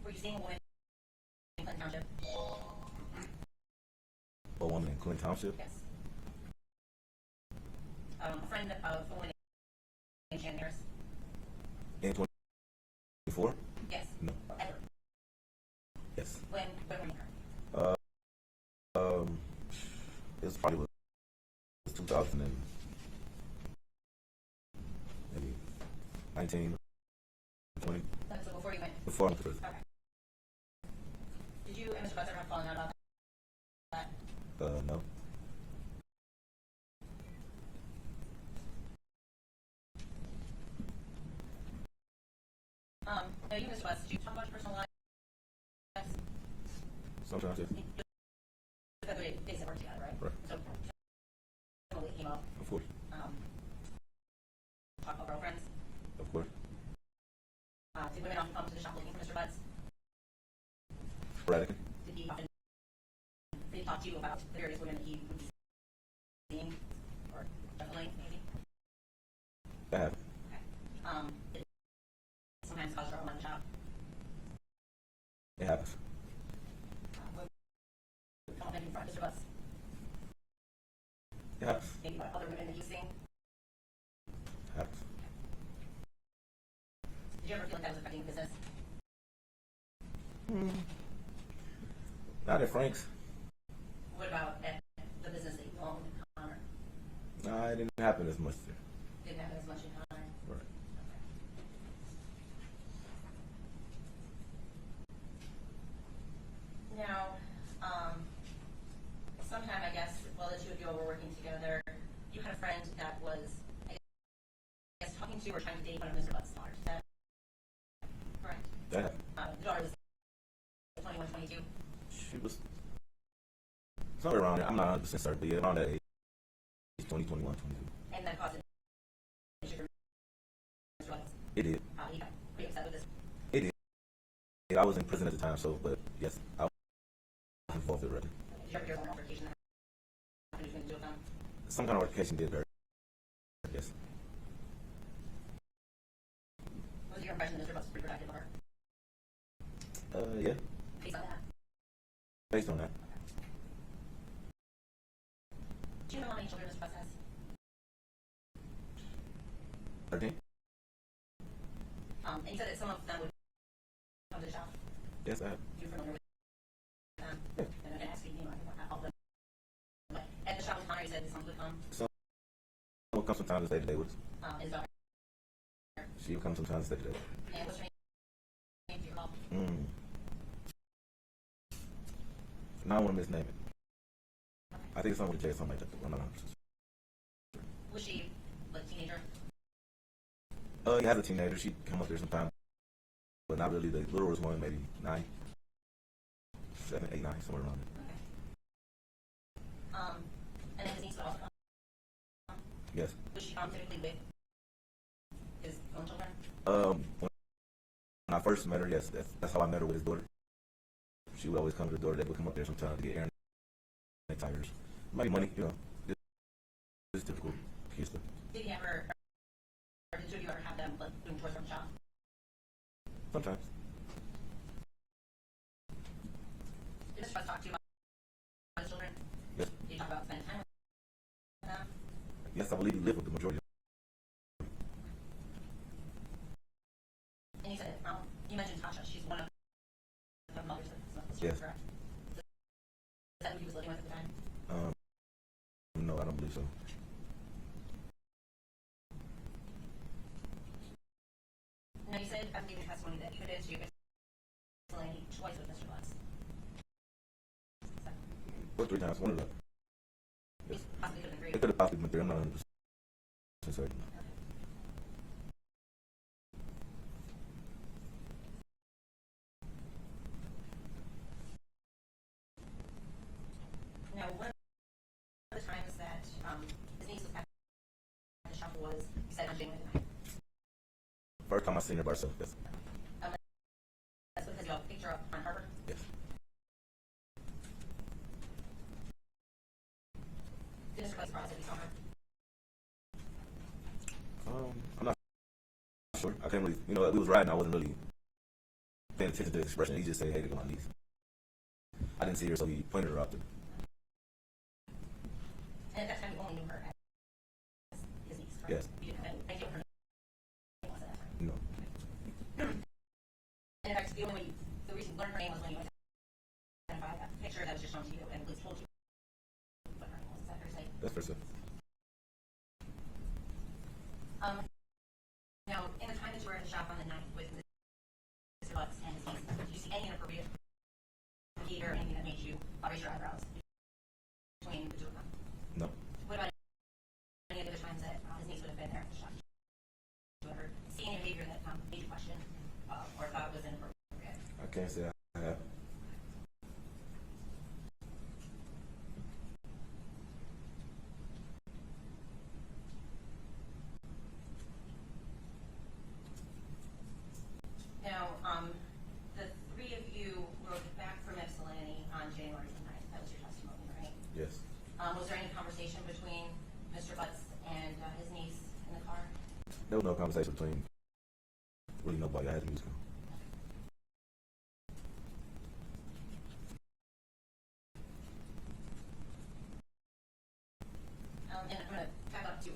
were you seeing a woman in Clinton Township? A woman in Clinton Township? Yes. A friend of a woman named Jan Harris? In 2024? Yes. No. Ever? Yes. When were you her? It was probably 2000 and maybe 19, 20. So before you went? Before I went to prison. Okay. Did you and Mr. Butts ever have fallen out about that? No. Now you and Mr. Butts, did you talk about your personal lives? Sometimes, yes. The other days that work together, right? Right. So, totally came up. Of course. Talk about girlfriends. Of course. Did women often come to the shop looking for Mr. Butts? Sporadically. Did he talk to you about the various women that he would be seeing? Or definitely, maybe? That happened. Okay. Did it sometimes cause trouble in the shop? It happens. Don't maybe in front of Mr. Butts? It happens. Maybe about other women that you've seen? It happens. Did you ever feel like that was affecting business? Not at Frank's. What about at the business that you owned in Connor? No, it didn't happen as much there. Didn't happen as much in Connor? Right. Now, sometime, I guess, while the two of you were working together, you had a friend that was, I guess, talking to or trying to date one of Mr. Butts' daughters. Is that correct? That happened. The daughter was 21, 22. She was somewhere around there. I'm not 100% certain, but yeah, around that age. 20, 21, 22. And that caused an issue for Mr. Butts. It did. He got pretty upset with this. It did. I was in prison at the time, so, but yes, I was involved with it. Did you ever hear of an altercation that happened between the two of them? Some kind of altercation did occur. Yes. Was your impression that Mr. Butts was pretty protective of her? Yeah. Based on that? Based on that. Do you know how many children Mr. Butts has? 13? And you said that some of them would come to the shop. Yes, I have. You're familiar with them? Yeah. And I'm asking, you know, not all of them. But at the shop with Connor, you said that some would come. Some will come sometime to stay today with us. His daughter. She will come sometime to stay today. And what's her name? Do you recall? Now I want to misname it. I think it's something with a J or something like that. I'm not 100%. Was she like a teenager? He has a teenager. She come up there sometime, but not really. The littlest one, maybe 9, 7, 8, 9, somewhere around there. Okay. And then his niece would also come? Yes. Was she typically with his own children? When I first met her, yes, that's how I met her with his daughter. She would always come to the door. They would come up there sometimes to get air and tires. Maybe money, you know. It's typical kid stuff. Did he ever, or did you ever have them like doing chores from the shop? Sometimes. Did Mr. Butts talk to you about his children? Yes. Did you talk about spending time with them? Yes, I believe he lived with the majority. And you said, you mentioned Tasha. She's one of the mothers of the Yes. correct? Is that who he was living with at the time? No, I don't believe so. Now you said, I'm giving testimony that you had to Miscellany twice with Mr. Butts. Or 3 times, one of them. Yes. Possibly could have been It could have possibly been 3. I'm not 100% certain. Now, one of the times that his niece was at the shop was, you said, on January 9th. First time I seen her by herself, yes. That's because you all picked her up on Harbor? Yes. Did Mr. Butts promise that you saw her? I'm not sure. I can't really, you know, we was riding, I wasn't really paying attention to the expression. He just said, hey, to my niece. I didn't see her, so he pointed her out there. And at that time, you only knew her as his niece, correct? Yes. You didn't have any idea what her name was at that time? No. And in fact, the reason you learned her name was when you identified that picture that was just shown to you and police told you what her name was. Is that fair to say? That's for sure. Now, in the time that you were at the shop on the night with Mr. Butts and his niece, did you see any inappropriate behavior, anything that made you raise your eyebrows between the two of them? No. What about any of the other times that his niece would have been there at the shop? Did you ever see any behavior that made you question or thought was inappropriate? I can't say I have. Now, the 3 of you rode back from Ypsilanti on January 9th. That was your testimony, right? Yes. Was there any conversation between Mr. Butts and his niece in the car? There was no conversation between really nobody. I had the music on. And I'm going to back up to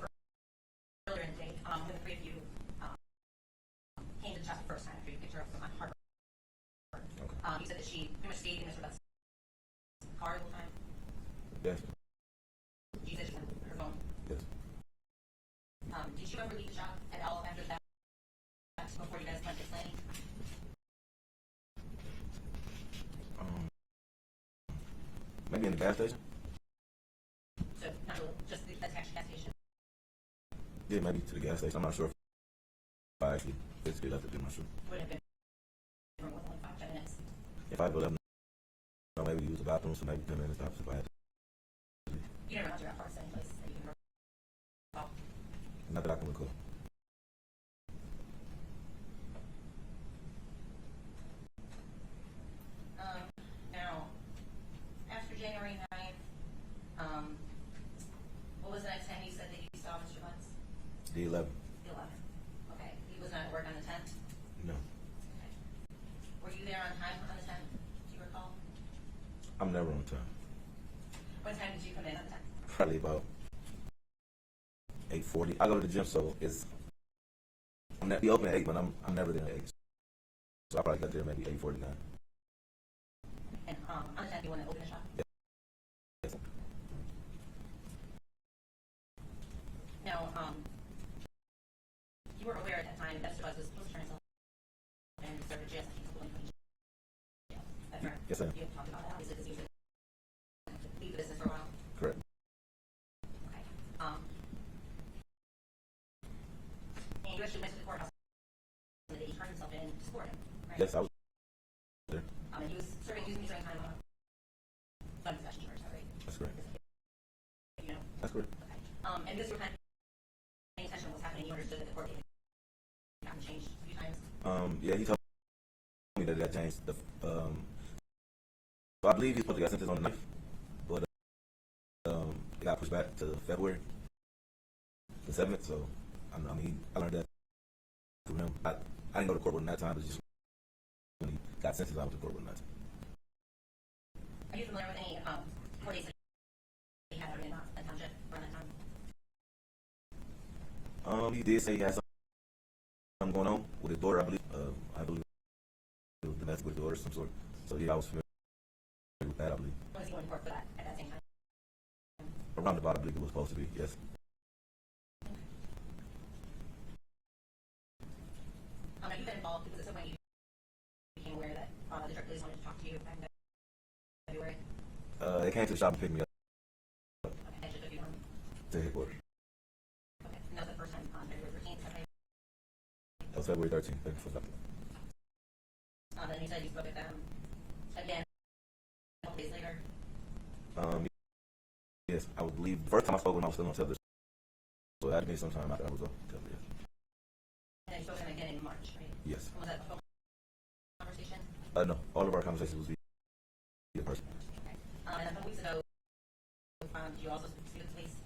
earlier in the day when the 3 of you came to the shop the first time after you picked her up on Harbor. Okay. You said that she pretty much stayed in Mr. Butts' car the whole time. Yes. You said she was on her phone. Yes. Did you ever leave the shop at all after that before you guys went to Ypsilanti? Maybe in the gas station? So, not really, just the attached gas station. Yeah, maybe to the gas station. I'm not sure if I actually physically left it. I'm not sure. Would have been more than like 5 minutes. If I go up, maybe use the bathroom, so maybe 10 minutes tops if I had to. You never went to that far any place that you can recall. Not that I can recall. Now, after January 9th, what was the next time you said that you saw Mr. Butts? The 11th? The 11th. Okay. He was not at work on the 10th? No. Okay. Were you there on time on the 10th? Do you recall? I'm never on time. What time did you come in on the 10th? Probably about 8:40. I go to the gym, so it's we open at 8, but I'm never there at 8. So I probably got there maybe 8:49. And on the 10th, you want to open the shop? Yes. Now, you were aware at that time that Mr. Butts was supposed to turn himself in and serve a jail sentence of 1 jail. Is that correct? Yes, sir. You have talked about that, obviously, because you should leave the business for a while. Correct. Okay. And you actually went to the courthouse and that he turned himself in to support him, right? Yes, I was there. And he was serving time on gun possession charge, is that right? That's correct. You know? That's correct. Okay. And this was kind Yeah, he told me that it got changed. So I believe he's supposed to get sentenced on the 9th, but it got pushed back to February the 7th. So I mean, I learned that from him. I didn't go to court with him that time, but just when he got sentenced, I went to court with him that time. Are you familiar with any court dates that he had already in the township around that time? He did say he had something going on with his daughter, I believe. I believe it was domestic with his daughter of some sort. So yeah, I was familiar with that, I believe. Was he going to court for that at that same time? Around about, I believe it was supposed to be, yes. Have you been involved because at some point you became aware that the drug police wanted to talk to you back in February? They came to the shop and picked me up Okay, that just took you home. to headquarters. Okay, and that was the first time on February 13th. Okay. That was February 13th. Thank you for that. Then you said you spoke with them again a couple days later. Yes, I would believe the first time I spoke with him, I was still on tether. So that had been sometime after I was off tether, yes. And then you spoke to him again in March, right? Yes. Was that a phone conversation? No, all of our conversations was via person. Okay. And a couple weeks ago, did you also speak to the police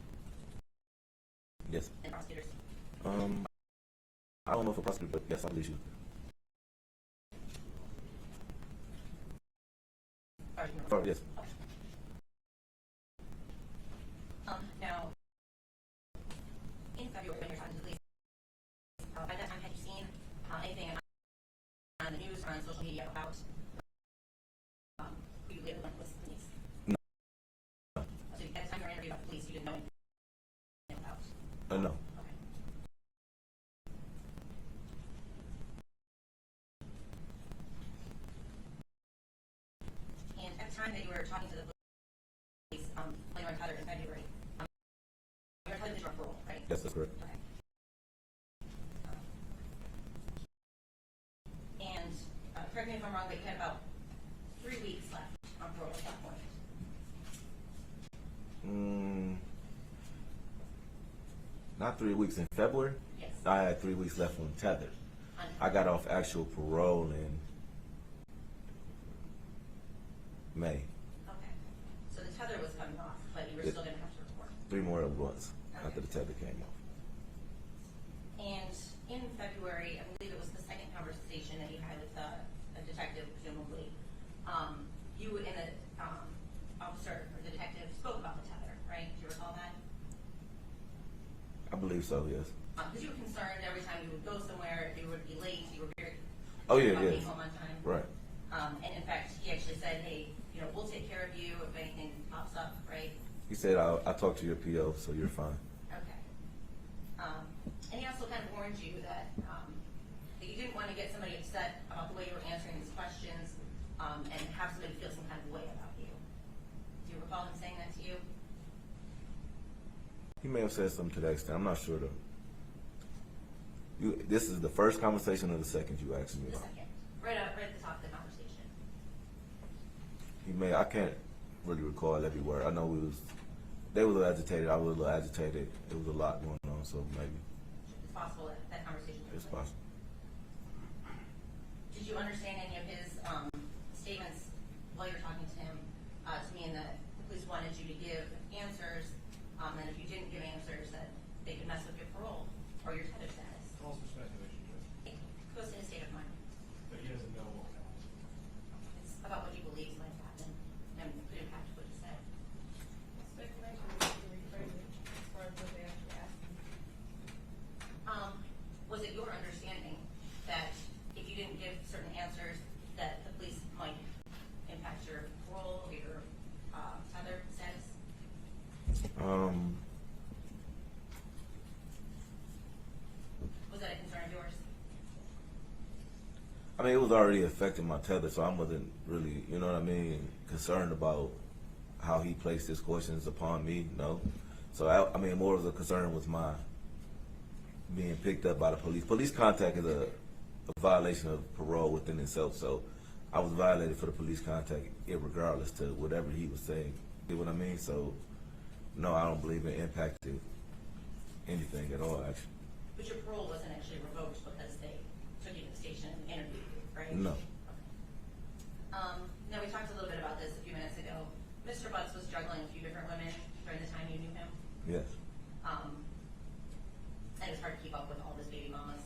Yes. and prosecutors? I don't know if a prosecutor, but yes, I believe she was. Yes. Now, in February, when you're talking to the police, by that time, had you seen anything on the news or on social media about who you lived with the police? No. So at the time you were interviewed about the police, you didn't know anything about? No. Okay. And at the time that you were talking to the police, when you were in Qatar in February, you were telling the drug parole, right? Yes, that's correct. Okay. And correct me if I'm wrong, but you had about 3 weeks left on parole at that point. Not 3 weeks. In February, Yes. I had 3 weeks left on tether. I got off actual parole in May. Okay. So the tether was coming off, but you were still going to have to report. 3 more months after the tether came off. And in February, I believe it was the second conversation that you had with a detective, presumably, you and the officer or the detective spoke about the tether, right? Do you recall that? I believe so, yes. Because you were concerned every time you would go somewhere, you would be late, you were very Oh, yeah, about yeah. being home on time. Right. And in fact, he actually said, hey, we'll take care of you if anything pops up, right? He said, I'll talk to your PO, so you're fine. Okay. And he also kind of warned you that you didn't want to get somebody upset about the way you were answering these questions and have somebody feel some kind of way about you. Do you recall him saying that to you? He may have said something to that extent. I'm not sure, though. This is the first conversation or the second you asked me The about? second. Right at the top of the conversation. I can't really recall every word. I know they were a little agitated. I was a little agitated. There was a lot going on, so maybe. It's possible that conversation. It's possible. Did you understand any of his statements while you're talking to him to mean that the police wanted you to give answers, and if you didn't give answers, that they could mess with your parole or your tether status? It's also speculation, It goes to his state of mind. but he doesn't know what happened. It's about what he believes might happen and could impact what he said. Speculation is to rephrase it as far as what they actually asked him. Was it your understanding that if you didn't give certain answers, that the police might impact your parole or your tether status? Was that a concern of yours? I mean, it was already affecting my tether, so I wasn't really, concerned about how he placed his questions upon me, no. So, I mean, more of a concern was my being picked up by the police. Police contact is a violation of parole within itself, so I was violated for the police contact irregardless to whatever he was saying. You know what I mean? So, no, I don't believe it impacted anything at all, actually. But your parole wasn't actually revoked because they took you to the station and interviewed right? No. Now, we talked a little bit about this a few minutes ago. Mr. Butts was juggling a few different women during the time you knew him. Yes. And it was hard to keep up with all of his baby mamas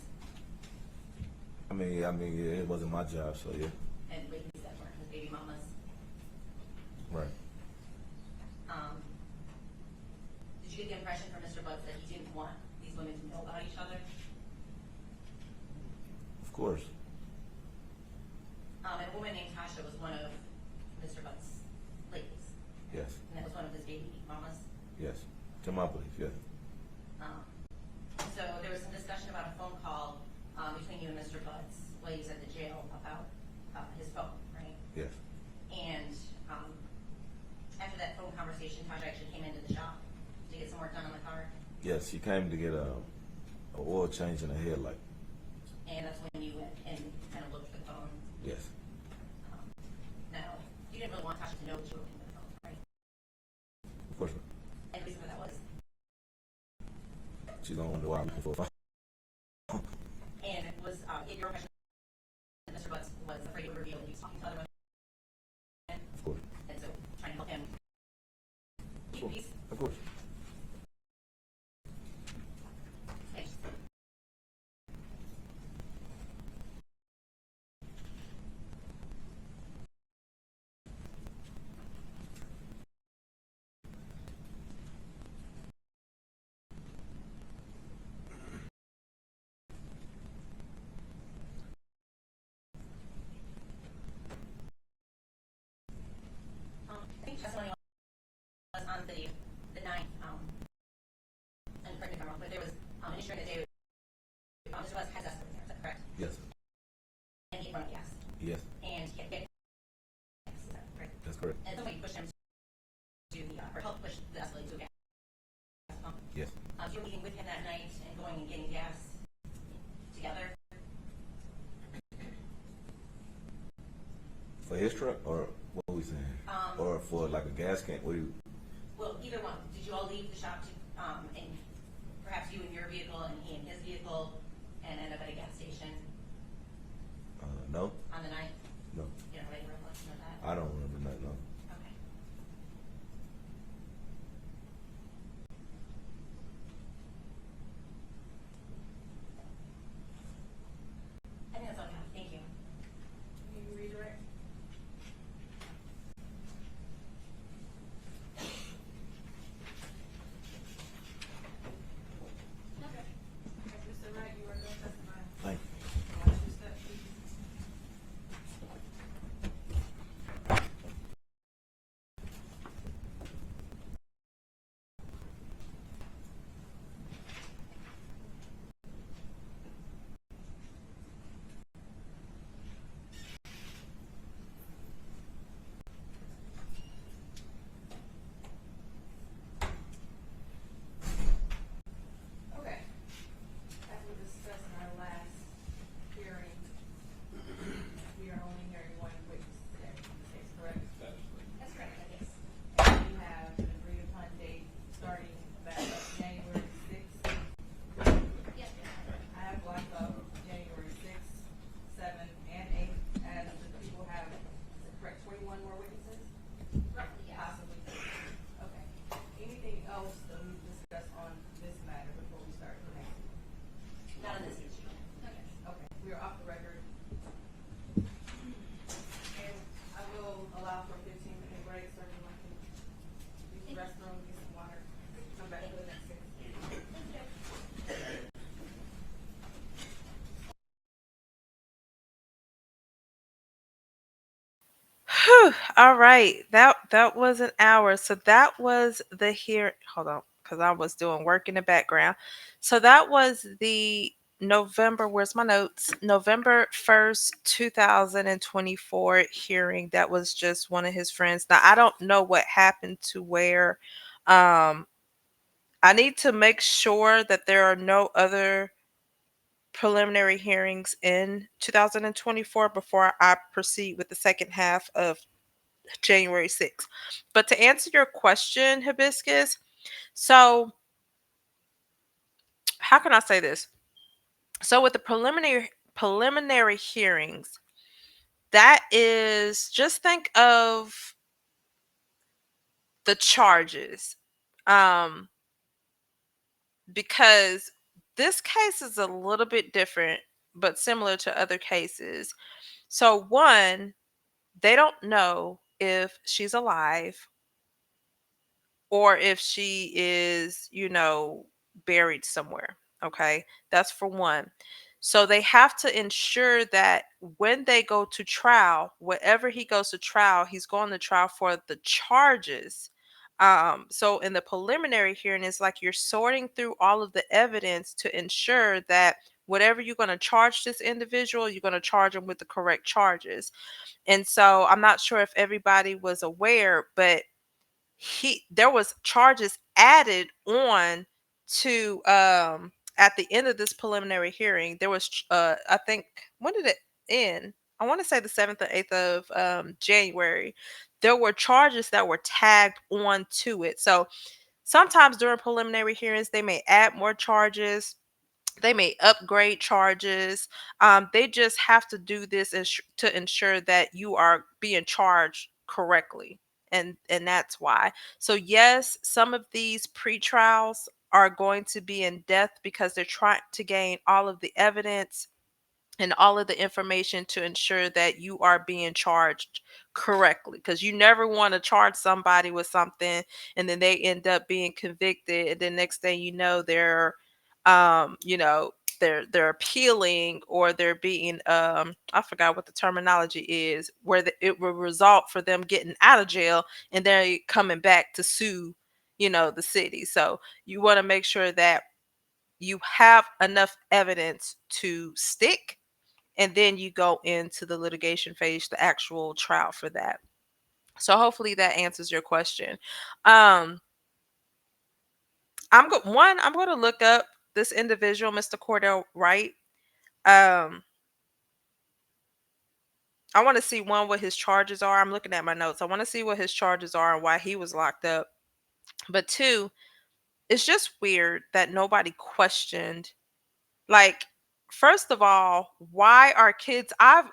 Yeah, it wasn't my job, so yeah. and ladies that weren't his baby mamas. Right. Did you get the impression from Mr. Butts that he didn't want these women to know about each other? Of course. And a woman named Tasha was one of Mr. Butts' ladies, Yes. and that was one of his baby mamas. Yes. To my belief, yes. So there was some discussion about a phone call between you and Mr. Butts while he was at the jail about his phone, right? Yes. And after that phone conversation, Tasha actually came into the shop to get some work done on the car, Yes, she came to get a oil change and a headlight. and that's when you went and kind of looked at the phone. Yes. Now, you didn't really want Tasha to know that you were looking at the phone, right? Of course. And the reason for that was, She's gonna wonder why I'm looking for a phone. and it was your impression that Mr. Butts was afraid to reveal that he was talking to other women, Of course. and so trying to help him keep peace. Of course. Thanks. I think testimony was on the 9th, and correct me if I'm wrong, but there was an issue during the day. Mr. Butts has escalated there, is that correct? Yes. And he brought up gas. Yes. And he kept getting gas, is that correct? That's correct. And somebody pushed him to the, or helped push the escalate to a gas pump. Yes. You were meeting with him that night and going and getting gas together. For his truck, or what are we saying? Or for like a gas can? What do you? Well, either one. Did you all leave the shop to, and perhaps you in your vehicle and he in his vehicle, and end up at a gas station No. on the 9th? No. You don't have any recollection of that? I don't remember that. No. Okay. I think that's all I have. Thank you. Can you redirect? Okay. Mr. Wright, you are going to testify. Thank you. Watch your step, please. Okay. As we discussed in our last hearing, we are only hearing one witness today in this case, correct? That is correct. That's correct, I guess. And we have an agreed upon date starting back up January 6th. Yes, I have blocked up January 6th, 7th, and 8th, as the people have, is it correct, 21 more witnesses? roughly, yes. Possibly. Okay. Anything else that we discuss on this matter before we start the next? Not on this issue. Okay. Okay, we are off the record. And I will allow for a 15-minute break, so everyone can use the restroom, get some water, come back for the next case. Whew. All right. That was an hour. So that was the here. Hold on, because I was doing work in the background. So that was the November. Where's my notes? November 1st, 2024 hearing. That was just one of his friends. Now I don't know what happened to where. Um, I need to make sure that there are no other preliminary hearings in 2024 before I proceed with the second half of January 6th. But to answer your question, Hibiscus, so how can I say this? So with the preliminary hearings, That is, just think of the charges. Um, because this case is a little bit different, but similar to other cases. So, one, they don't know if she's alive or if she is, buried somewhere. Okay. That's for one. So they have to ensure that when they go to trial, whatever he goes to trial, he's going to trial for the charges. So in the preliminary hearing, it's like you're sorting through all of the evidence to ensure that whatever you're going to charge this individual, you're going to charge them with the correct charges. And so I'm not sure if everybody was aware, but there was charges added on to at the end of this preliminary hearing. There was I think, when did it end? I want to say the 7th or 8th of January. There were charges that were tagged on to it. So sometimes during preliminary hearings they may add more charges, they may upgrade charges. They just have to do this to ensure that you are being charged correctly, and that's why. So yes, some of these pre-trials are going to be in depth because they're trying to gain all of the evidence and all of the information to ensure that you are being charged correctly, because you never want to charge somebody with something and then they end up being convicted, and then next thing you know they're um you know they're appealing, or they're being I forgot what the terminology is, where it will result for them getting out of jail and they're coming back to sue the city. So you want to make sure that you have enough evidence to stick, and then you go into the litigation phase, the actual trial for that. So hopefully that answers your question. Um, I'm going to look up this individual, Mr. Cordell Wright. Um, I want to see, one, what his charges are. I'm looking at my notes. I want to see what his charges are and why he was locked up. But two, it's just weird that nobody questioned. Like, first of all, why are kids I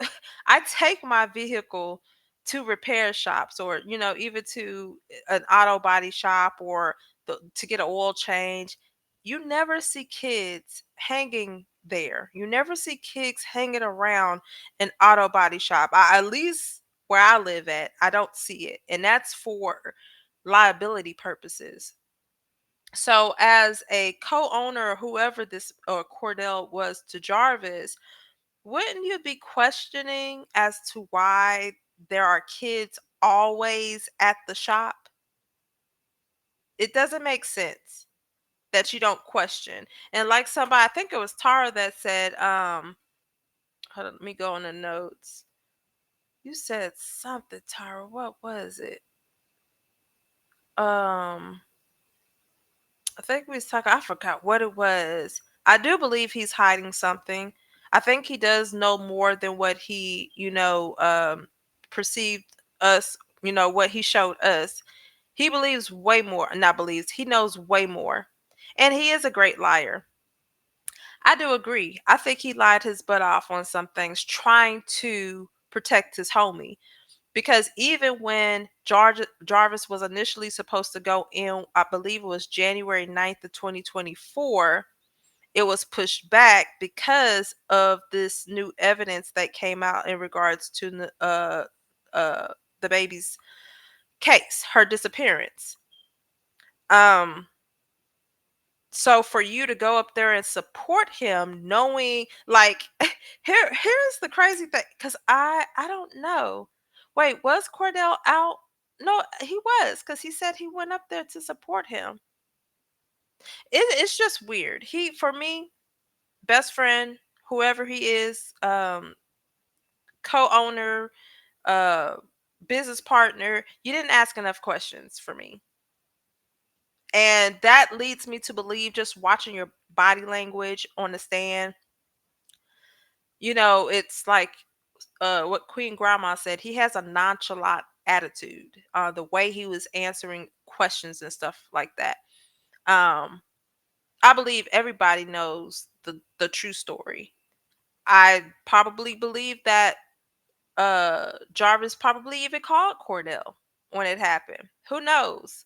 take my vehicle to repair shops, or even to an auto body shop, or to get an oil change. You never see kids hanging there. You never see kids hanging around an auto body shop. At least where I live at, I don't see it. And that's for liability purposes. So, as a co-owner, or whoever this or Cordell was to Jarvis, wouldn't you be questioning as to why there are kids always at the shop? It doesn't make sense that you don't question. And like somebody, I think it was Tara that said, hold on, let me go on the notes. You said something, Tara. What was it? Um, I think we was talking. I forgot what it was. I do believe he's hiding something. I think he does know more than what he, perceived us. What he showed us. He believes way more. Not believes. He knows way more, and he is a great liar. I do agree. I think he lied his butt off on some things, trying to protect his homie. Because even when Jarvis was initially supposed to go in, I believe it was January 9th of 2024, it was pushed back because of this new evidence that came out in regards to uh, the baby's case, her disappearance. Um, so for you to go up there and support him, knowing, like, here's the crazy thing, because I don't know. Wait, was Cordell out? No, he was, because he said he went up there to support him. It's just weird. He, for me, best friend, whoever he is, co-owner, uh, business partner, you didn't ask enough questions for me. And that leads me to believe, just watching your body language on the stand, it's like what Queen Grandma said. He has a nonchalant attitude. The way he was answering questions and stuff like that. Um, I believe everybody knows the true story. I probably believe that Jarvis probably even called Cordell when it happened. Who knows?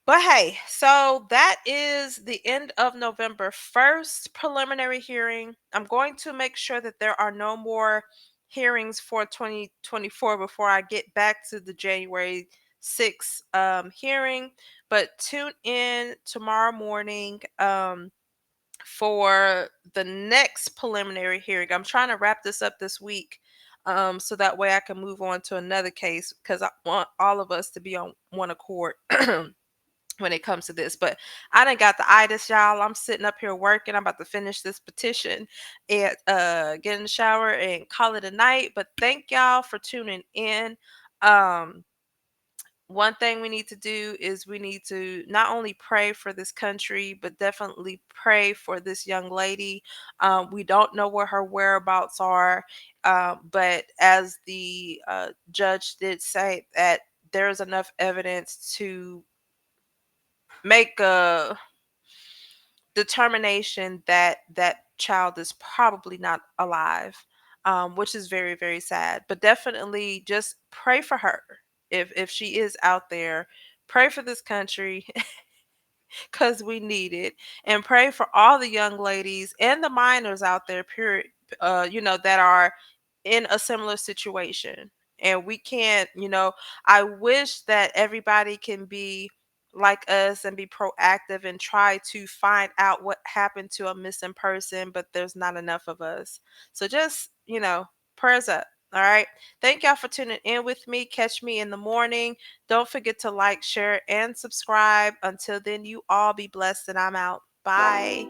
But hey, so that is the end of November 1st preliminary hearing. I'm going to make sure that there are no more hearings for 2024 before I get back to the January 6th hearing. But tune in tomorrow morning for the next preliminary hearing. I'm trying to wrap this up this week so that way I can move on to another case because I want all of us to be on one accord. When it comes to this. But I done got the itis, y'all. I'm sitting up here working. I'm about to finish this petition and get in the shower and call it a night. But thank y'all for tuning in. Um One thing we need to do is we need to not only pray for this country, but definitely pray for this young lady. We don't know where her whereabouts are, but as the judge did say, that there's enough evidence to make a determination that that child is probably not alive, which is very, very sad. But definitely just pray for her if she is out there. Pray for this country because we need it, and pray for all the young ladies and the minors out there, period, that are in a similar situation. And we can't, I wish that everybody can be like us and be proactive and try to find out what happened to a missing person, but there's not enough of us. So just, prayers up. All right. Thank y'all for tuning in with me. Catch me in the morning. Don't forget to like, share, and subscribe. Until then, you all be blessed, and I'm out. Bye.